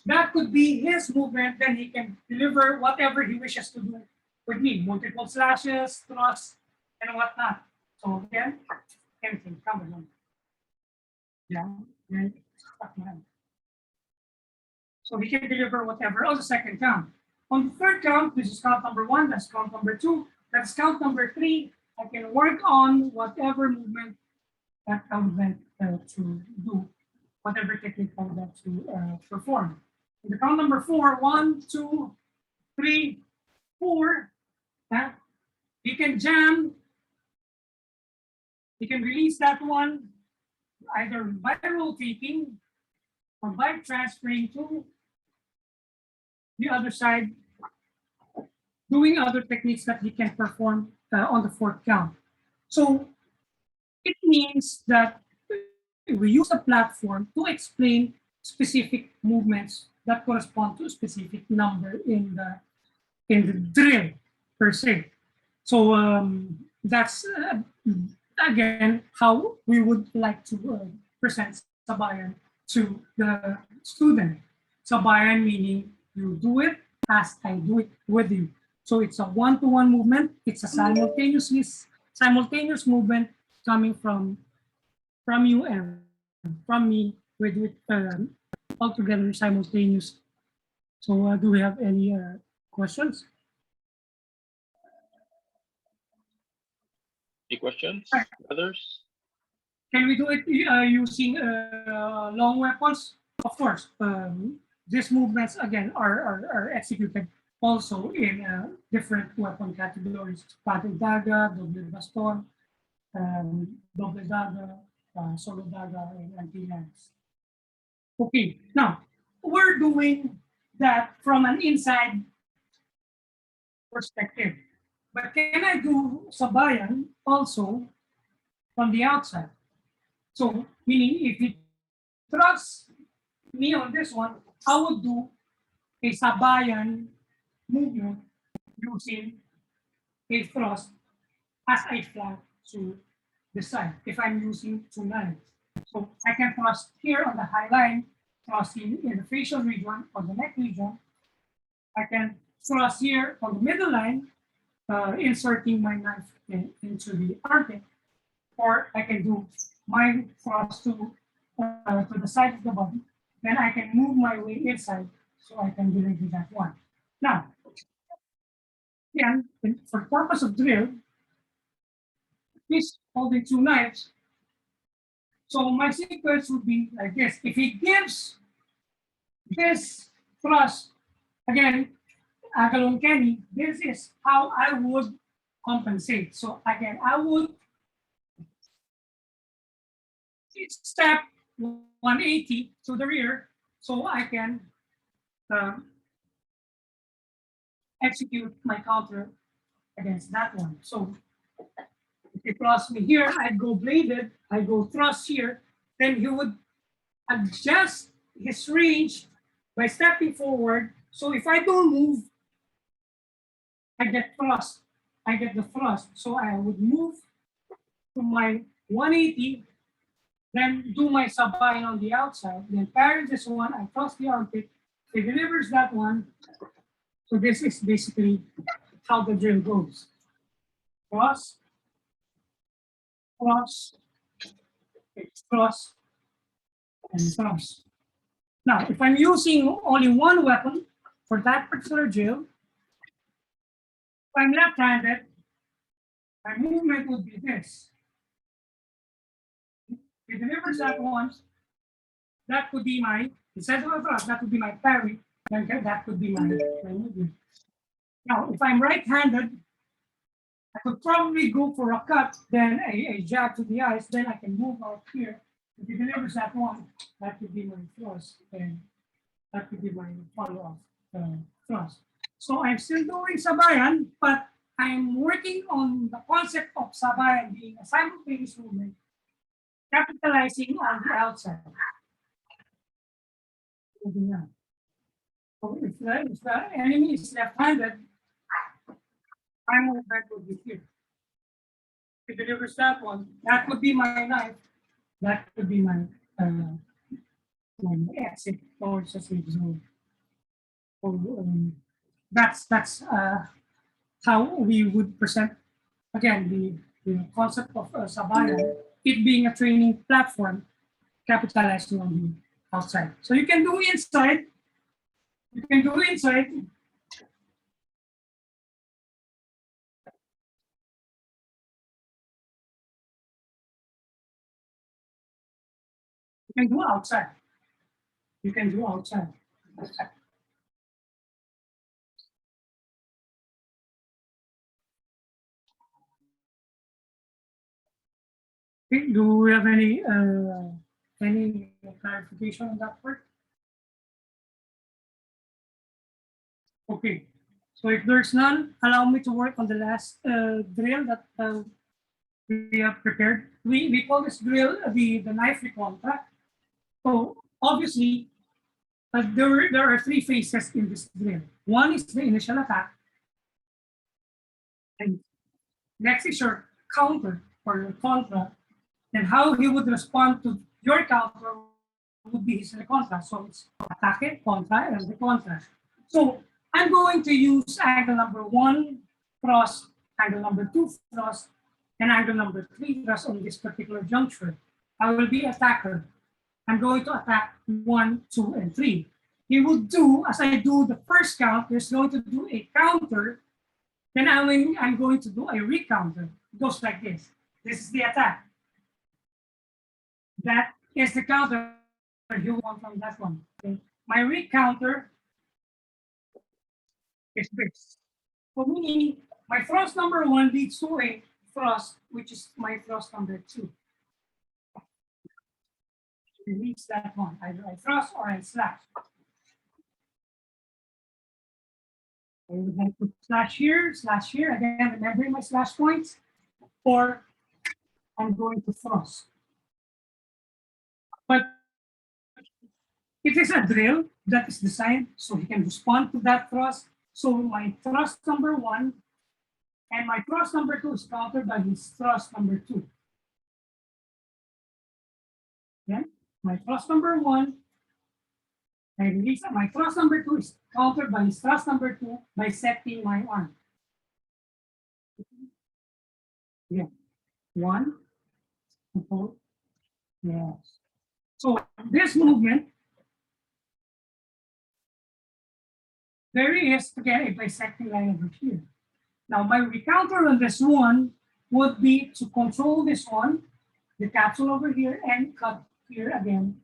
that could be his movement, then he can deliver whatever he wishes to do with me, multiple slashes, thrusts, and whatnot. So again, anything, come on. Yeah, then stuck my hand. So he can deliver whatever on the second count. On the third count, this is count number 1, that's count number 2, that's count number 3. I can work on whatever movement that I would like to do, whatever technique I would like to perform. In the count number 4, 1, 2, 3, 4, you can jam, you can release that one either by rotating or by transferring to the other side, doing other techniques that he can perform on the 4th count. So it means that we use a platform to explain specific movements that correspond to a specific number in the drill per se. So that's again how we would like to present Sabayan to the student. Sabayan meaning you do it as I do it with you. So it's a one-to-one movement. It's a simultaneous movement coming from you and from me. We do it all together simultaneous. So do we have any questions? Any questions, others? Can we do it using long weapons? Of course. These movements again are executed also in different weapon categories: paddle daga, doble baston, doble daga, solo daga, and anti-lance. Okay, now we're doing that from an inside perspective. But can I do Sabayan also from the outside? So, meaning if you trust me on this one, I would do a Sabayan movement using a thrust as I flank to the side if I'm using 2 lines. So I can thrust here on the high line, thrust in the facial region or the neck region. I can thrust here on the middle line, inserting my knife into the armpit, or I can do my thrust to the side of the body. Then I can move my way inside, so I can deliver that one. Now, again, for the purpose of drill, he's holding 2 knives. So my sequence would be like this. If he gives this thrust, again, Agalon Kenny, this is how I would compensate. So again, I would step 180 to the rear so I can execute my counter against that one. So if he thrusts me here, I'd go bladed, I go thrust here, then he would adjust his range by stepping forward. So if I don't move, I get thrust. I get the thrust. So I would move to my 180, then do my Sabayan on the outside, then parry this one, I thrust the armpit, he delivers that one. So this is basically how the drill goes. Cross, cross, cross, and cross. Now, if I'm using only one weapon for that particular drill, if I'm left-handed, my movement would be this. He delivers that once, that would be my, instead of a thrust, that would be my parry, and that would be my movement. Now, if I'm right-handed, I could probably go for a cut, then a jab to the eyes, then I can move out here. If he delivers that one, that would be my thrust, and that would be my follow-up thrust. So I'm still doing sabayan, but I'm working on the concept of sabayan being a simultaneous movement, capitalizing on the outside. So if the enemy is left-handed, my movement would be here. If it delivers that one, that would be my knife. That would be my exit towards the safe zone. So, that's how we would present again the concept of sabayan, it being a training platform capitalizing on the outside. So you can do inside. You can do inside. You can do outside. You can do outside. Okay, do we have any clarification on that part? Okay, so if there's none, allow me to work on the last drill that we have prepared. We call this drill the knife recontra. So obviously, there are three phases in this drill. One is the initial attack, and next is your counter or your contra, and how he would respond to your counter would be his contra. So it's attack, contra, and the contra. So I'm going to use angle number 1 thrust, angle number 2 thrust, and angle number 3 thrust on this particular juncture. I will be attacker. I'm going to attack 1, 2, and 3. He would do, as I do the first count, he's going to do a counter, then I'm going to do a recounter. It goes like this. This is the attack. That is the counter you want from that one. Okay. My recounter is this. For me, my thrust number 1 leads to a thrust, which is my thrust number 2. Release that one. Either I thrust or I slash. I would like to slash here. Again, remembering my slash points. Or I'm going to thrust. But it is a drill that is designed so he can respond to that thrust. So my thrust number 1 and my thrust number 2 is countered by his thrust number 2. Then my thrust number 1, I release my thrust number 2 is countered by his thrust number 2 by setting my arm. Yeah. 1, 2, yes. So this movement, there is again a bisecting line over here. Now my recounter on this one would be to control this one, the capsule over here, and cut here again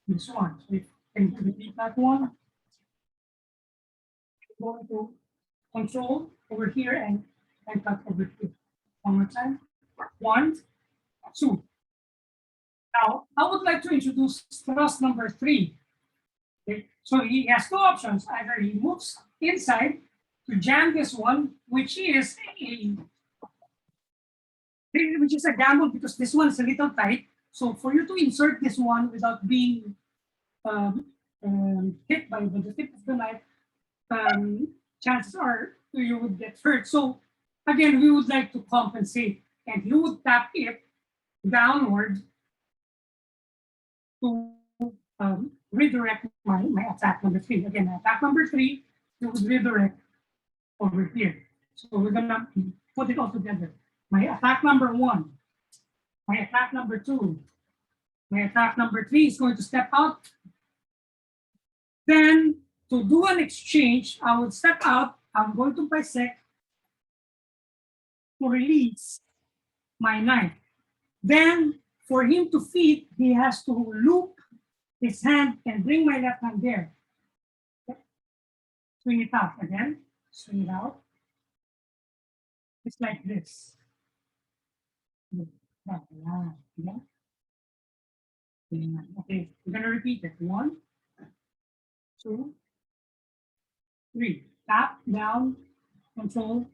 this one. So if you can repeat that one, I'm going to control over here and cut over here. One more time. 1, 2. Now I would like to introduce thrust number 3. Okay. So he has 2 options. Either he moves inside to jam this one, which is a gamble because this one is a little tight. So for you to insert this one without being hit by the tip of the knife, chances are you would get hurt. So again, we would like to compensate, and you would tap it downward to redirect my attack number 3. Again, attack number 3, you would redirect over here. So we're gonna put it all together. My attack number 1, my attack number 2, my attack number 3 is going to step out Then to do an exchange, I would step out, I'm going to bisect to release my knife. Then for him to feed, he has to loop his hand and bring my left hand there. Swing it out again, swing it out. It's like this. Yeah. Okay, we're gonna repeat it. 1, 2, 3. Tap, down, control.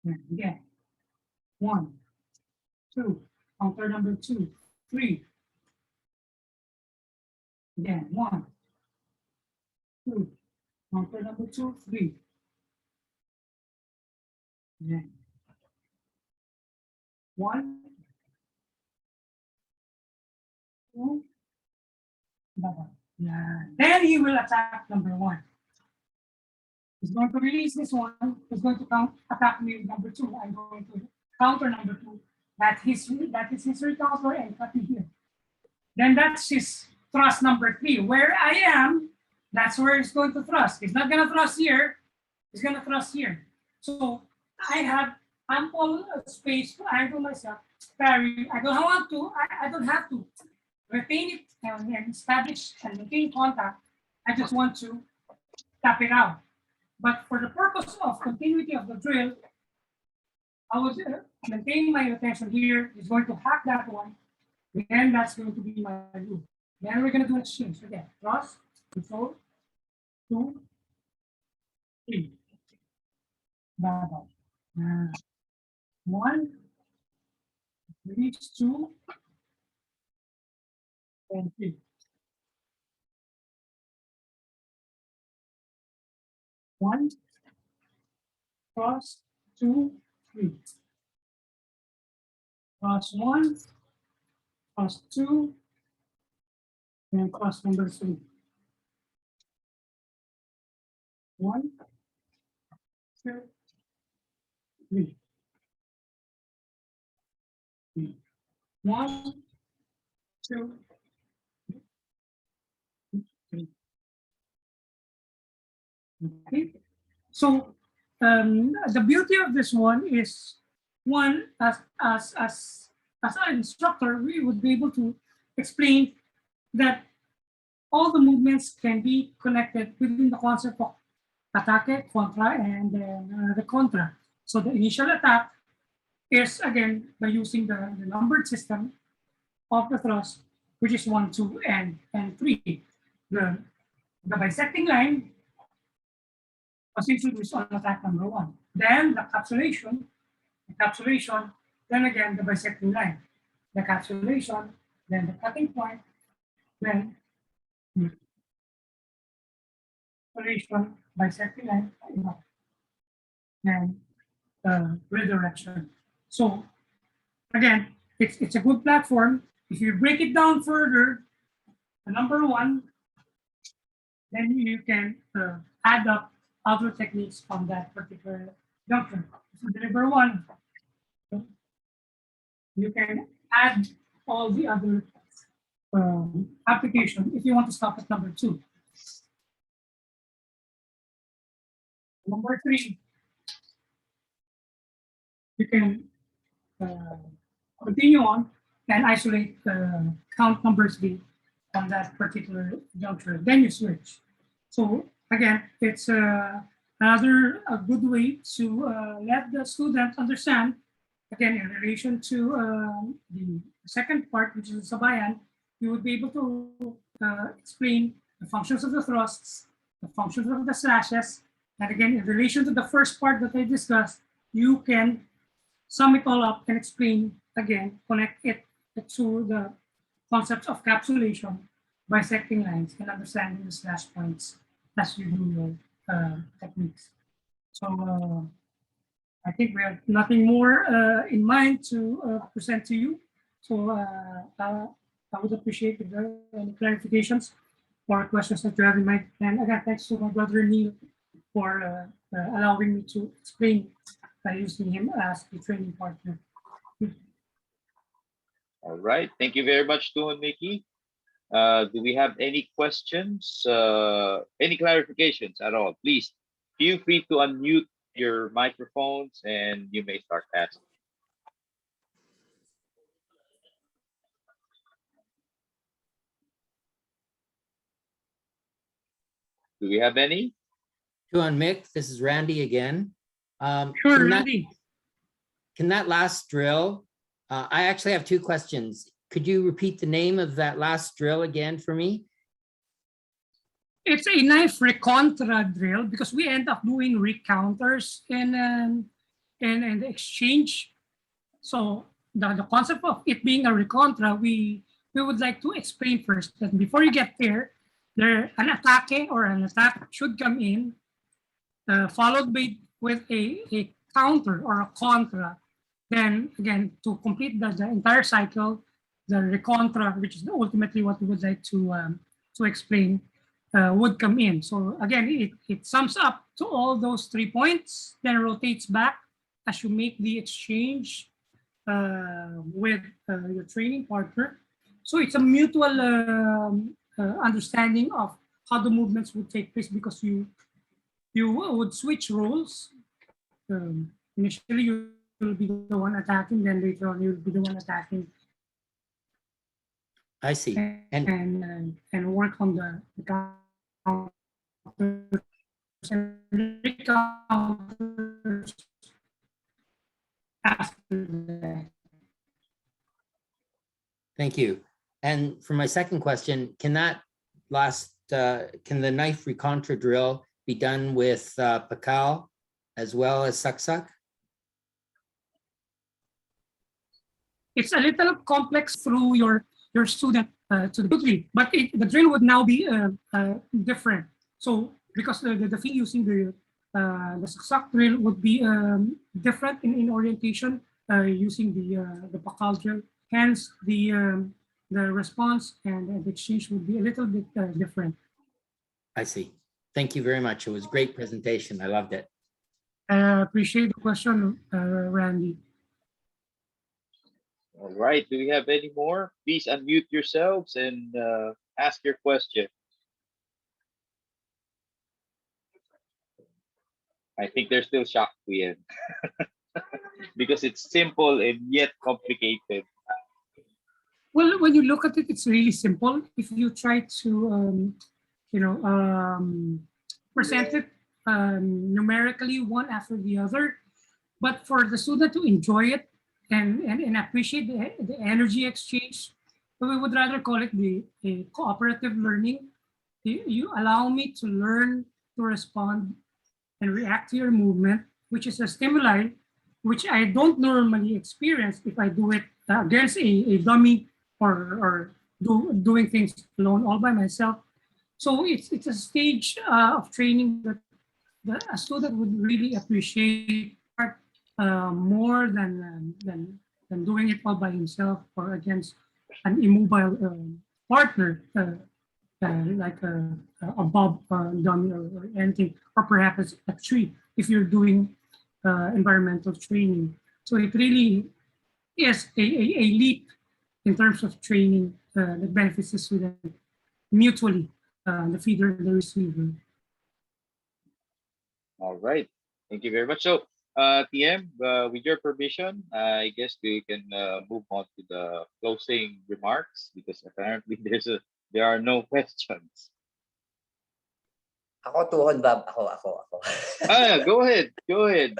And again. 1, 2. Counter number 2, 3. Again. 1, 2. Counter number 2, 3. Again. 1, 2. Yeah. Then he will attack number 1. He's going to release this one. He's going to attack me with number 2. I'm going to counter number 2. That is his recounter and cut it here. Then that's his thrust number 3. Where I am, that's where he's going to thrust. He's not going to thrust here. He's going to thrust here. So I have ample space to angle myself. Parry. I don't want to. I don't have to retain it and establish and maintain contact. I just want to tap it out. But for the purpose of continuity of the drill, I would maintain my attention here. He's going to hack that one. And that's going to be my loop. Then we're going to do exchange again. Cross, control, 2, 3. Baba. 1, release 2, and 3. 1, cross, 2, 3. Cross 1, cross 2, and cross number 3. 1, 2, 3. 1, 2, 3. Okay. So the beauty of this one is, one, as an instructor, we would be able to explain that all the movements can be connected within the concept of attaque, contra, and the contra. So the initial attack is, again, by using the numbered system of the thrust, which is 1, 2, and 3. The bisecting line was introduced on attack number 1. Then the capsulation, then again the bisecting line. The capsulation, then the cutting point, then capsulation, bisecting line, and redirection. So again, it's a good platform. If you break it down further, the number 1, then you can add up other techniques on that particular doctrine. So the number 1, you can add all the other application if you want to stop at number 2. Number 3, you can continue on and isolate count numbers B on that particular juncture. Then you switch. So again, it's another good way to let the student understand, again, in relation to the second part, which is the sabayan, you would be able to explain the functions of the thrusts, the functions of the slashes, and again, in relation to the first part that I discussed, you can sum it all up and explain, again, connect it to the concepts of capsulation, bisecting lines, and understanding the slash points as you do your techniques. So I think we have nothing more in mind to present to you. So I would appreciate if there are any clarifications or questions that you have in mind. And again, thanks to my brother Neil for allowing me to explain by using him as the training partner. All right. Thank you very much, Stu and Mickey. Do we have any questions, any clarifications at all? Please feel free to unmute your microphones and you may start asking. Do we have any? Tuan Mick, this is Randy again. Sure, Can that- Randy. Can that last drill? I actually have two questions. Could you repeat the name of that last drill again for me? It's a knife recontra drill because we end up doing recounters and the exchange. So the concept of it being a recontra, we would like to explain first that before you get there, an atake or an attack should come in, followed with a counter or a contra. Then again, to complete the entire cycle, the recontra, which is ultimately what we would like to explain, would come in. So again, it sums up to all those 3 points, then rotates back as you make the exchange with your training partner. So it's a mutual understanding of how the movements would take place because you would switch roles. Initially, you will be the one attacking, then later on you'll be the one attacking. I see. And work on the counters after that. Thank you. And for my second question, can that last, can the knife recontra drill be done with Pakal as well as Saksak? It's a little complex through your student to the drill, but the drill would now be different. So because the thing using the Saksak drill would be different in orientation using the Pakal drill. Hence the response and the exchange would be a little bit different. I see. Thank you very much. It was a great presentation. I loved it. Appreciate the question, Randy. All right. Do we have any more? Please unmute yourselves and ask your question. I think they're still shocked, Ian, because it's simple and yet complicated. Well, when you look at it, it's really simple. If you try to, present it numerically one after the other, but for the student to enjoy it and appreciate the energy exchange, we would rather call it the cooperative learning. You allow me to learn to respond and react to your movement, which is a stimuli which I don't normally experience if I do it against a dummy or doing things alone all by myself. So it's a stage of training that a student would really appreciate more than doing it all by himself or against an immobile partner like a bob dummy or anything, or perhaps a tree if you're doing environmental training. So it really is a leap in terms of training that benefits the student mutually, the feeder and the receiver. All right. Thank you very much. So, TM, with your permission, I guess we can move on to the closing remarks because apparently there are no questions. Ako tuhon, Bob. Ako. Go ahead.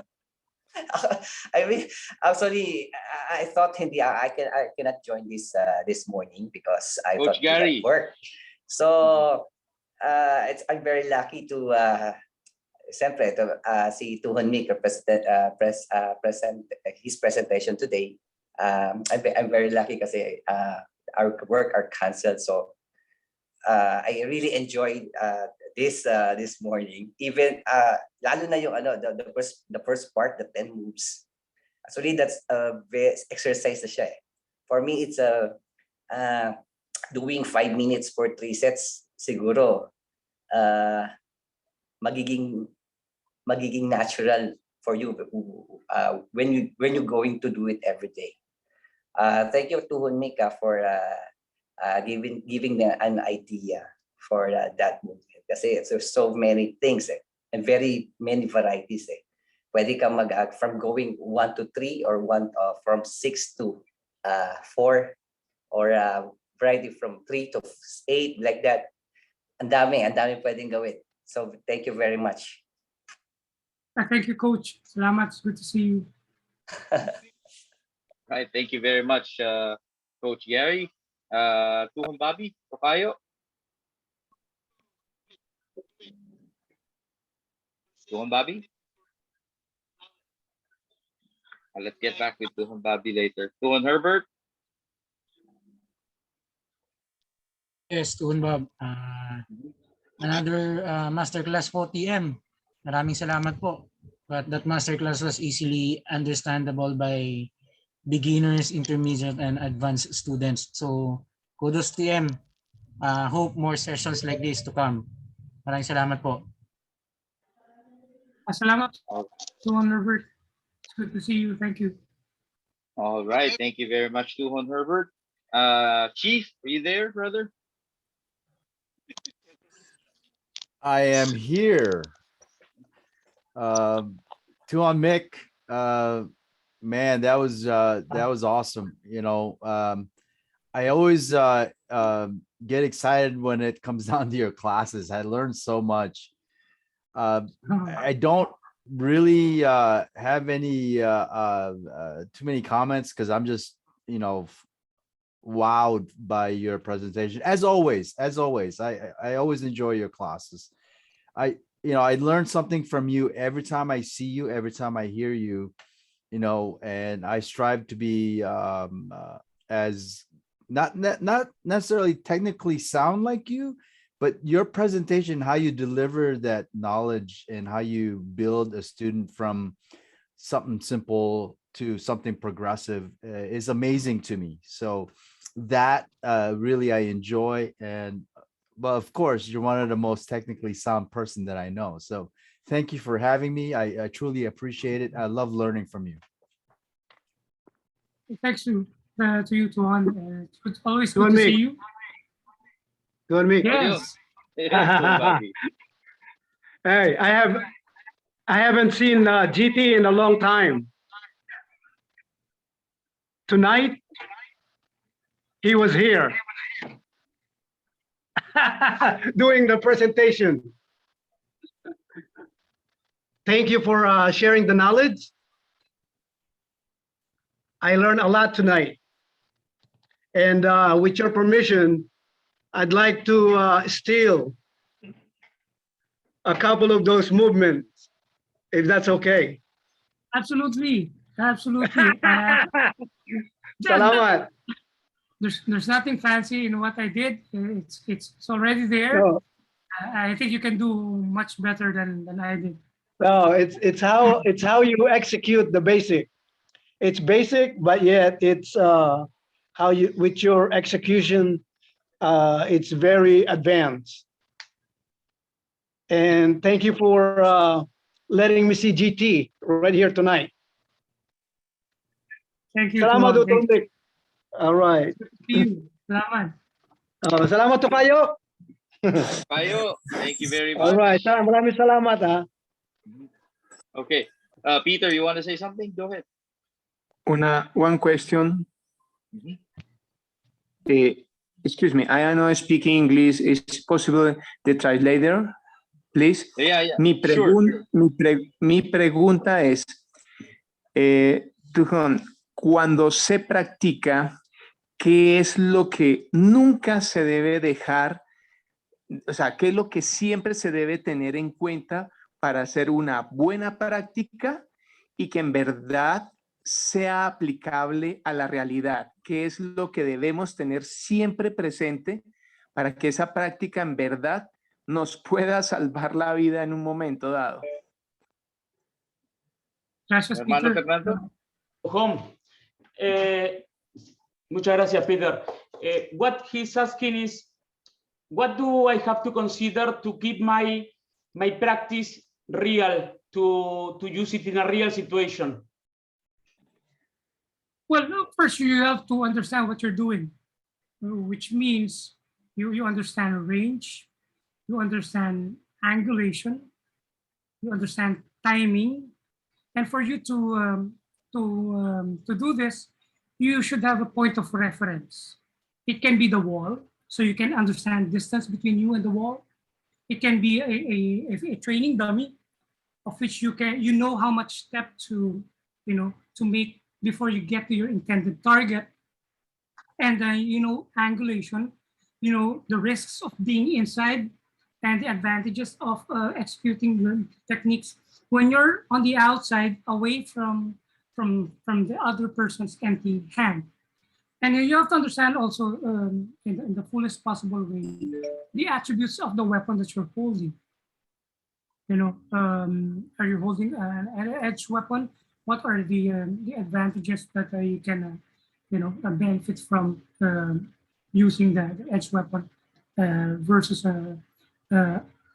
I mean, actually, I thought I cannot join this morning because I Coach thought Gary. at work. So I'm very lucky to siyempre si Tuhon Mick present his presentation today. I'm very lucky kasi our work are canceled, so I really enjoyed this morning. Even lalo na yung the first part, the 10 moves. Actually, that's a exercise na siya. For me, it's doing 5 minutes for 3 sets. Siguro magiging natural for you when you're going to do it every day. Thank you to Hunmika for giving them an idea for that movement. Kasi there's so many things and very many varieties. Pwede kang from going 1 to 3 or from 6 to 4 or variety from 3 to 8 like that. Ang dami pwedeng gawin. So thank you very much. Thank you, Coach. Salamat. It's good to see you. Right. Thank you very much, Coach Gary. Tuhon Bobby, Tokayo. Tuhon Bobby. Let's get back with Tuhon Bobby later. Tuhon Herbert. Yes, Tuhon Bob. Another masterclass po, TM. Maraming salamat po. But that masterclass was easily understandable by beginners, intermediate, and advanced students. So, kudos TM. Hope more sessions like this to come. Maraming salamat po. Salamat to Herbert. It's good to see you. Thank you. All right. Thank you very much, Tuhon Herbert. Chief, are you there, brother? I am here. Tuhon Mick, man, that was awesome. You know, I always get excited when it comes down to your classes. I learned so much. I don't really have any too many comments because I'm just, you know, wowed by your presentation. As always, I always enjoy your classes. I learned something from you every time I see you, every time I hear you, you know, and I strive to be as not necessarily technically sound like you, but your presentation, how you deliver that knowledge and how you build a student from something simple to something progressive is amazing to me. So that really I enjoy. And well, of course, you're one of the most technically sound person that I know. So thank you for having me. I truly appreciate it. I love learning from you. Thanks to you, Tuhon. It's always good to see you. Tuhon Mick. Yes. Tuhon Bobby. Hey, I haven't seen GT in a long time. Tonight, he was here doing the presentation. Thank you for sharing the knowledge. I learned a lot tonight. And with your permission, I'd like to steal a couple of those movements, if that's okay. Absolutely. Salamat. There's nothing fancy in what I did. It's already there. No, I think you can do much better than I did. no, it's how you execute the basic. It's basic, but yet it's how you with your execution. It's very advanced. And thank you for letting me see GT right here tonight. Thank you. Salamat, Tuhon. Dr. Mick. All right. See you. Salamat. Salamat to kayo. Kayo, thank you very much. All right. Maraming salamat, ha. Okay. Peter, you want to say something? Go ahead. One question. Excuse me, I am not speaking English. Is it possible the translator, please? Yeah. Mi pregunta es, Tuhon, cuando se practica, ¿qué es lo que nunca se debe dejar? O sea, ¿qué es lo que siempre se debe tener en cuenta para hacer una buena práctica y que en verdad sea aplicable a la realidad? ¿Qué es lo que debemos tener siempre presente para que esa práctica en verdad nos pueda salvar la vida en un momento dado? Gracias, Hermano Peter. Fernando. Muchas gracias, Peter. What he's asking is, what do I have to consider to keep my practice real, to use it in a real situation? Well, first you have to understand what you're doing. which means you understand range, you understand angulation, you understand timing, and for you to do this, you should have a point of reference. It can be the wall, so you can understand distance between you and the wall. It can be a training dummy, of which you know how much step to to make before you get to your intended target. And angulation, the risks of being inside and the advantages of executing your techniques when you're on the outside, away from the other person's empty hand. And you have to understand also, in the fullest possible way, the attributes of the weapon that you're holding. Are you holding an edge weapon? What are the advantages that you can benefit from using the edge weapon versus an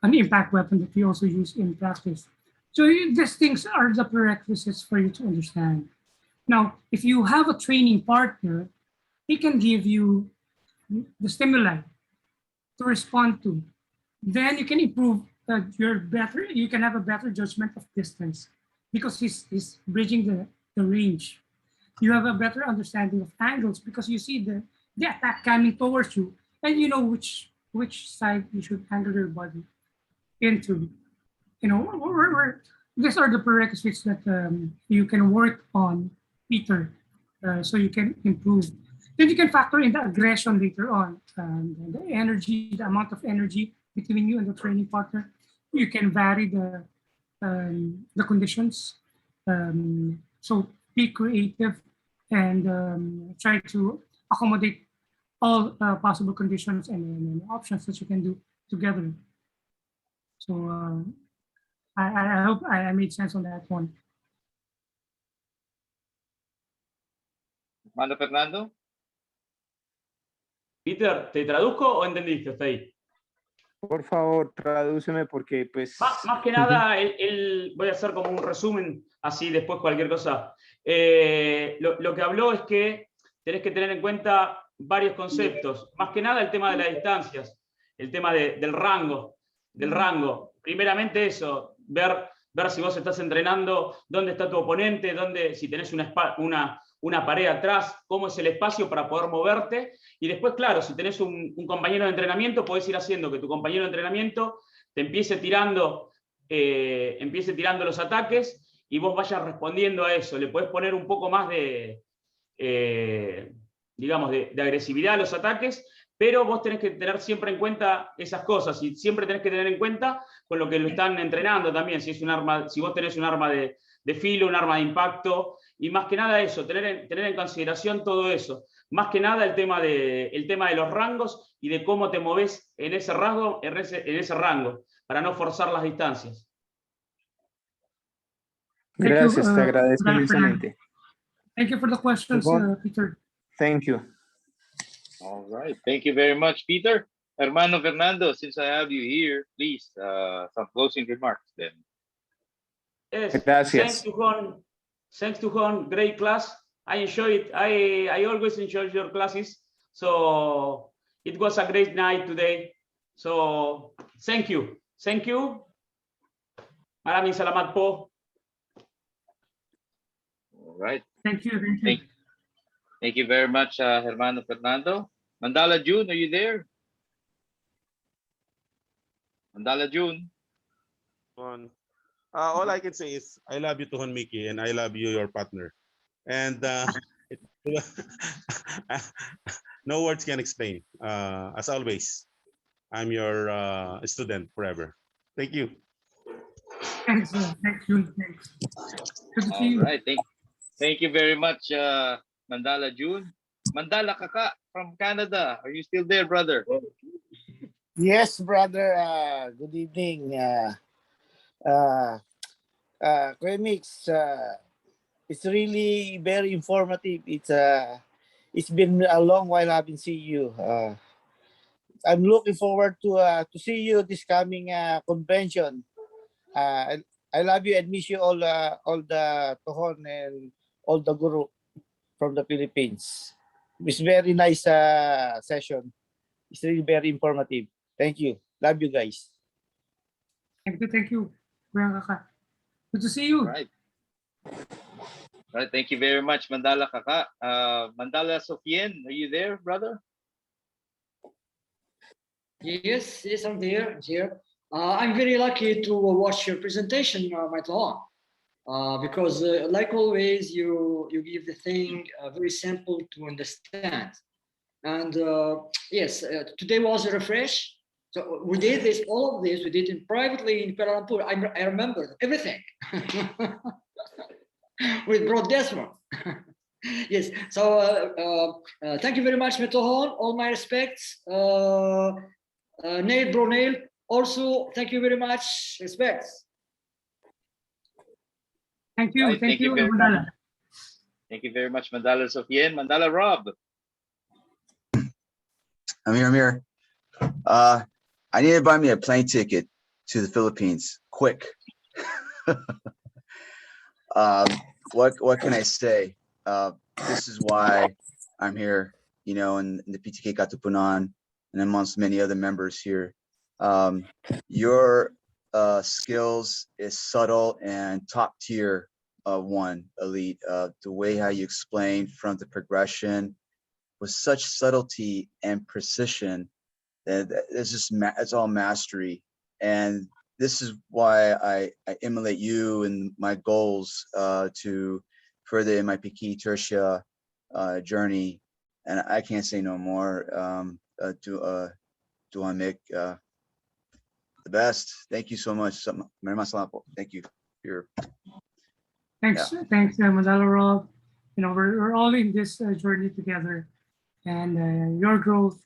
impact weapon that we also use in practice? So these things are the prerequisites for you to understand. Now, if you have a training partner, he can give you the stimuli to respond to. Then you can improve you can have a better judgment of distance because he's bridging the range. You have a better understanding of angles because you see the attack coming towards you, and you know which side you should angle your body into. These are the prerequisites that you can work on, Peter, so you can improve. Then you can factor in the aggression later on, the energy, the amount of energy between you and the training partner. You can vary the conditions. So be creative and try to accommodate all possible conditions and options that you can do together. So I hope I made sense on that one. Mano Fernando. Peter, ¿te traduzco o entendiste hasta ahí? Por favor, tradúceme porque pues... Más que nada, voy a hacer como un resumen, así después cualquier cosa. Lo que habló es que tenés que tener en cuenta varios conceptos. Más que nada el tema de las distancias, el tema del rango. Primeramente eso, ver si vos estás entrenando, dónde está tu oponente, si tenés una pared atrás, cómo es el espacio para poder moverte. Y después, claro, si tenés un compañero de entrenamiento, podés ir haciendo que tu compañero de entrenamiento te empiece tirando los ataques y vos vayas respondiendo a eso. Le podés poner un poco más de agresividad a los ataques, pero vos tenés que tener siempre en cuenta esas cosas y siempre tenés que tener en cuenta con lo que lo están entrenando también. Si vos tenés un arma de filo, un arma de impacto, y más que nada eso, tener en consideración todo eso. Más que nada el tema de los rangos y de cómo te moves en ese rango, para no forzar las distancias. Gracias, te agradezco inmensamente. Thank you for the questions, Peter. Thank you. All right, thank you very much, Peter. Hermano Fernando, since I have you here, please, some closing remarks then. Yes, Gracias. Thanks to Juan, great class. I enjoy it. I always enjoy your classes. So it was a great night today. So thank you. Thank you. Maraming salamat po. All right. Thank you. Thank you very much, Hermano Fernando. Mandala June, are you there? Mandala June. All I can say is I love you, Tuhon Mickey, and I love you, your partner. And no words can explain. As always, I'm your student forever. Thank you. Thanks. Thank you. Thanks. Good to see you. All right. Thank you very much, Mandala June. Mandala Kaka from Canada. Are you still there, brother? Yes, brother. Good evening. Mix, it's really very informative. It's been a long while I haven't seen you. I'm looking forward to see you this coming convention. I love you and miss you all the Tuhon and all the guru from the Philippines. It's very nice session. It's really very informative. Thank you. Love you guys. Thank you. Thank you. Kuya Kaka. Good to see you. Right. Right. Thank you very much, Mandala Kaka. Mandala Sofien, are you there, brother? Yes, yes, I'm there. I'm here. I'm very lucky to watch your presentation, Michael, because like always, you give the thing very simple to understand. And yes, today was a refresh. So we did this, all of this, we did it privately in Kuala Lumpur. I remember everything with Bro Desmond. Yes, so thank you very much, Metohon. All my respects. Neil, Bro Neil, also thank you very much. Respects. Thank you. Right, Thank you, very Mandala. much. Thank you very much, Mandala Sofien. Mandala Rob. I'm here. I need to buy me a plane ticket to the Philippines, quick. What can I say? This is why I'm here, you know, in the PTK Katipunan and amongst many other members here. Your skills is subtle and top tier one, Elite. The way how you explain from the progression with such subtlety and precision that it's just it's all mastery. And this is why I emulate you and my goals to further in my Piki Tertia journey. And I can't say no more. To Mick, the best. Thank you so much. Thank you. Thanks, thanks, Mandala Rob. You know, we're all in this journey together, and your growth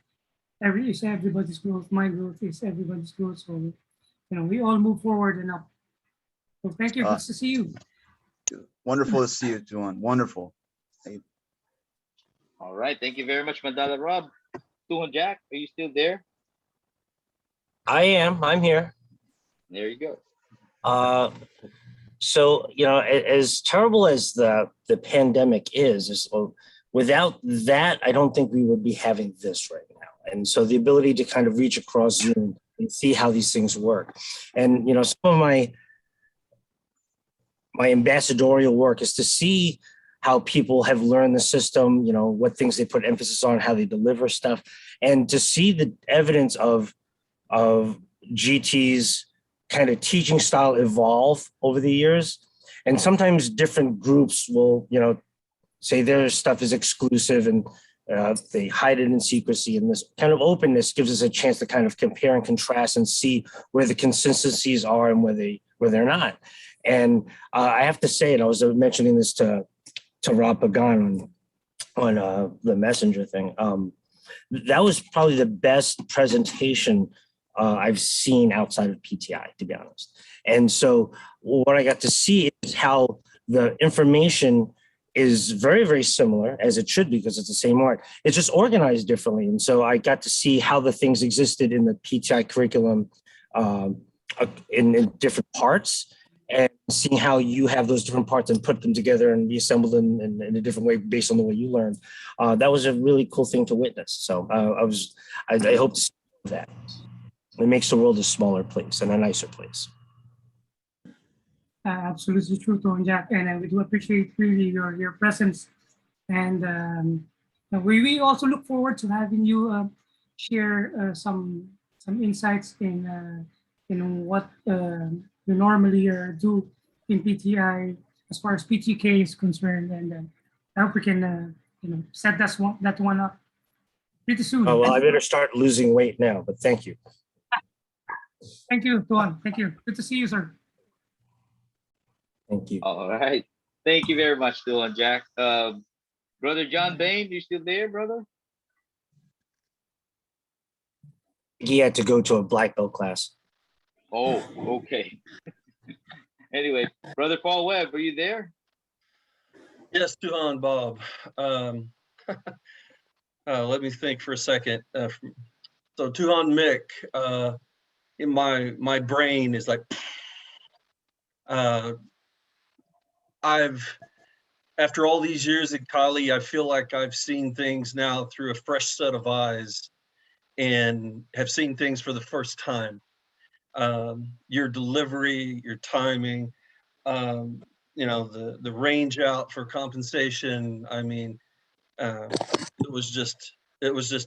is everybody's growth. My growth is everybody's growth. So, you know, we all move forward and up. So thank you. Good to see you. Wonderful to see you, Duan. Wonderful. All right. Thank you very much, Mandala Rob. Tuhon Jack, are you still there? I am. I'm here. There you go. So, you know, as terrible as the pandemic is without that, I don't think we would be having this right now. And so the ability to kind of reach across Zoom and see how these things work. And, you know, some of my ambassadorial work is to see how people have learned the system, you know, what things they put emphasis on, how they deliver stuff, and to see the evidence of GT's kind of teaching style evolve over the years. And sometimes different groups will, you know, say their stuff is exclusive and they hide it in secrecy. And this kind of openness gives us a chance to kind of compare and contrast and see where the consistencies are and where they're not. And I have to say, and I was mentioning this to Rob Pagan on the messenger thing. That was probably the best presentation I've seen outside of PTI, to be honest. And so what I got to see is how the information is very, very similar, as it should be, because it's the same art. It's just organized differently. And so I got to see how the things existed in the PTI curriculum in different parts, and seeing how you have those different parts and put them together and reassemble them in a different way based on the way you learned. That was a really cool thing to witness. So I hope to see that. It makes the world a smaller place and a nicer place. Absolutely true, Tuhon Jack, and we do appreciate really your presence. And we also look forward to having you share some insights in what you normally do in PTI as far as PTK is concerned, and I hope we can set that one up pretty soon. Oh, well, I better start losing weight now, but thank you. Thank you, Tuhon. Thank you. Good to see you, sir. Thank you. All right. Thank you very much, Tuhon Jack. Brother John Bain, you still there, brother? He had to go to a black belt class. Oh, okay. Anyway, Brother Paul Webb, are you there? Yes, Tuhon, Bob. Let me think for a second. So Tuhon Mick, in my brain is like, after all these years in Cali, I feel like I've seen things now through a fresh set of eyes and have seen things for the first time. Your delivery, your timing, you know, the range out for compensation. I mean, it was just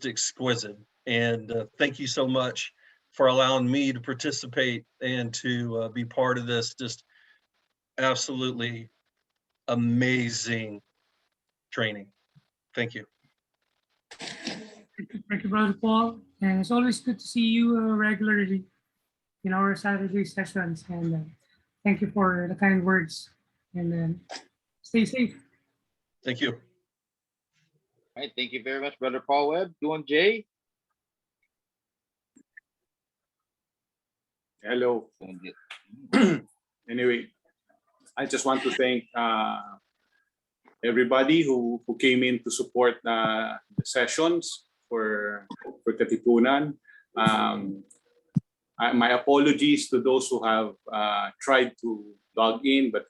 exquisite. And thank you so much for allowing me to participate and to be part of this. Just absolutely amazing training. Thank you. Thank you, Brother Paul. And it's always good to see you regularly in our Saturday sessions. And thank you for the kind words. And stay safe. Thank you. All right, thank you very much, Brother Paul Webb. Duan J. Hello. Anyway, I just want to thank everybody who came in to support the sessions for Katipunan. My apologies to those who have tried to log in but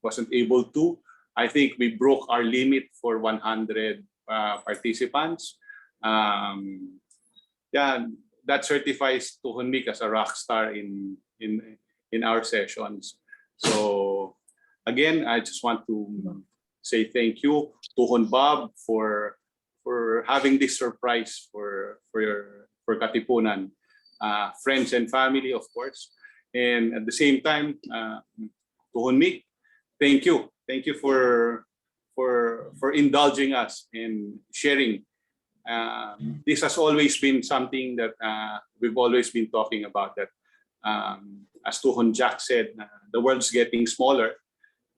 wasn't able to. I think we broke our limit for 100 participants. Yeah, that certifies Tuhon Mick as a rock star in our sessions. So again, I just want to say thank you, Tuhon Bob, for having this surprise for Katipunan, friends and family, of course. And at the same time, Tuhon Mick, thank you for indulging us in sharing. This has always been something that we've always been talking about, that as Tuhon Jack said, the world's getting smaller,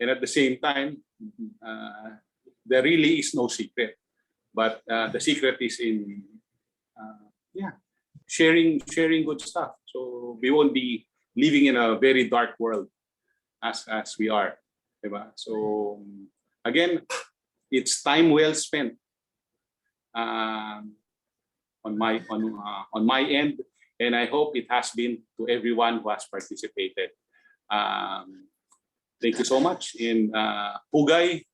and at the same time, there really is no secret. But the secret is in sharing good stuff. So we won't be living in a very dark world as we are. So again, it's time well spent on my end, and I hope it has been to everyone who has participated. Thank you so much. In Pugay,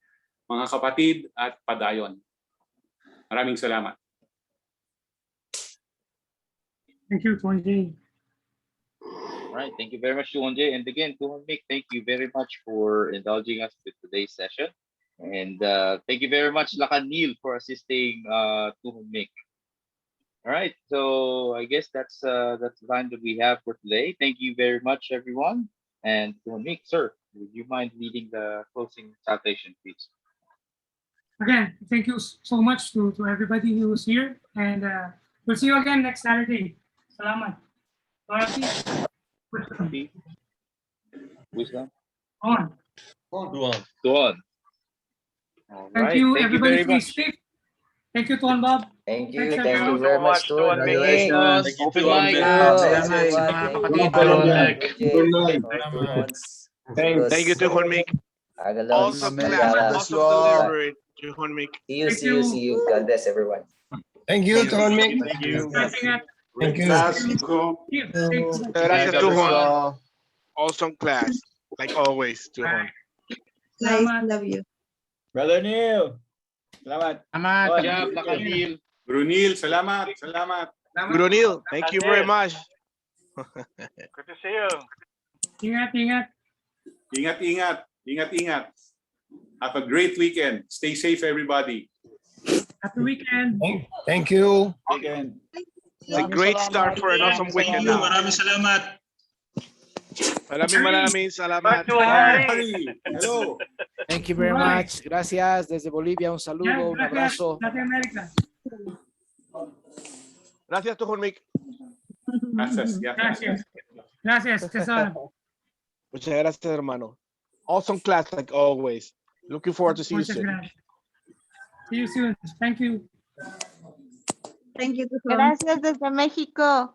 mga kapatid, at padayon. Maraming salamat. Thank you, Tuan J. All right, thank you very much, Tuhon J. And again, Tuhon Mick, thank you very much for indulging us with today's session. And thank you very much, Lakan Neil, for assisting Tuhon Mick. All right, so I guess that's the time that we have for today. Thank you very much, everyone. And Tuhon Mick, sir, would you mind leading the closing salutation, please? Again, thank you so much to everybody who was here. And we'll see you again next Saturday. Salamat. Wisdom. On. Tuan. Thank you, everybody. Stay safe. Thank you, Tuan Bob. Thank you. Thanks, Thank you everyone. very much, Tuan Mick. Congratulations. Open mic. Thank you, Tuhon Mick. Awesome class, awesome delivery, Tuhon Mick. See you. God bless everyone. Thank you, Tuhon Mick. Thank you. Thank you. Gracias, Tuhon. Awesome class, like always, Tuhon. Nice, love you. Brother Neil. Salamat. Good job, Lakan Neil. Brunil, salamat. Guru Neil, thank you very much. Good to see you. Ingat. Ingat. Have a great weekend. Stay safe, everybody. Happy weekend. Thank you. A great start for an awesome weekend now. Maraming salamat. Maraming salamat. Hello. Thank you very much. Gracias. Desde Bolivia, un saludo, un abrazo. Gracias, Tuhon Mick. Gracias, Cesar. Muchas gracias, hermano. Awesome class, like always. Looking forward to see you soon. See you soon. Thank you. Thank you. Gracias desde México.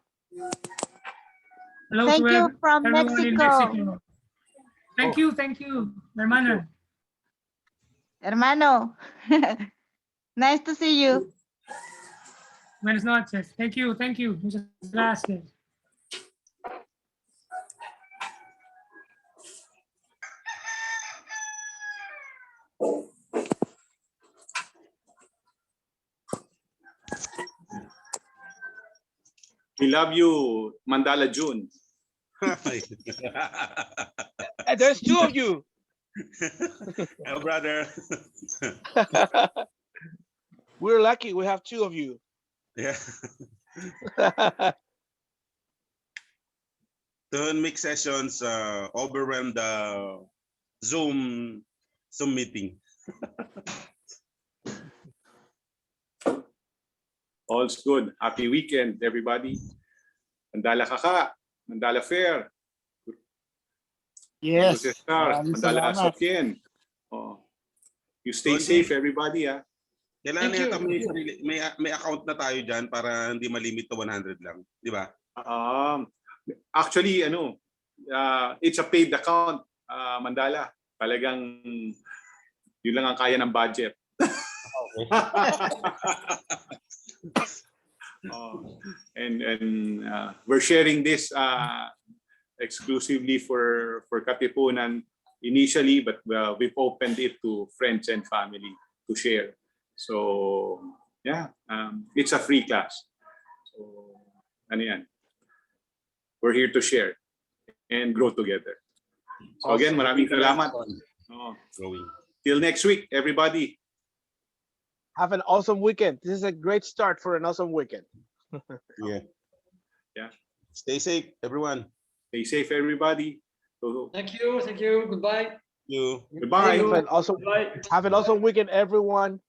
Hello Thank to you from everyone in Mexico. Thank you, hermano. Hermano. Nice to see you. Buenas noches. Thank you. Muchas gracias. We love you, Mandala June. There's two of you. Oh, brother. We're lucky we have two of you. Yeah. Tuhon mix sessions overwhelmed the Zoom meeting. All's good. Happy weekend, everybody. Mandala Kaka, Mandala Fair. Yes. Star, Maraming Mandala salamat. Asokien. Oh. You stay safe, everybody. Ah. Kailangan Thank you. yata may account na tayo dyan para hindi malimit to 100 lang. Di ba? Actually, it's a paid account, Mandala. Talagang yun lang ang kaya ng budget. And we're sharing this exclusively for Katipunan initially, but we've opened it to friends and family to share. So yeah, it's a free class. So ano yan? We're here to share and grow together. So again, maraming salamat. Till next week, everybody. Have an awesome weekend. This is a great start for an awesome weekend. Yeah. Yeah. Stay safe, everyone. Stay safe, everybody. Thank you. Thank you. Goodbye. You. Goodbye. Have an awesome weekend, everyone.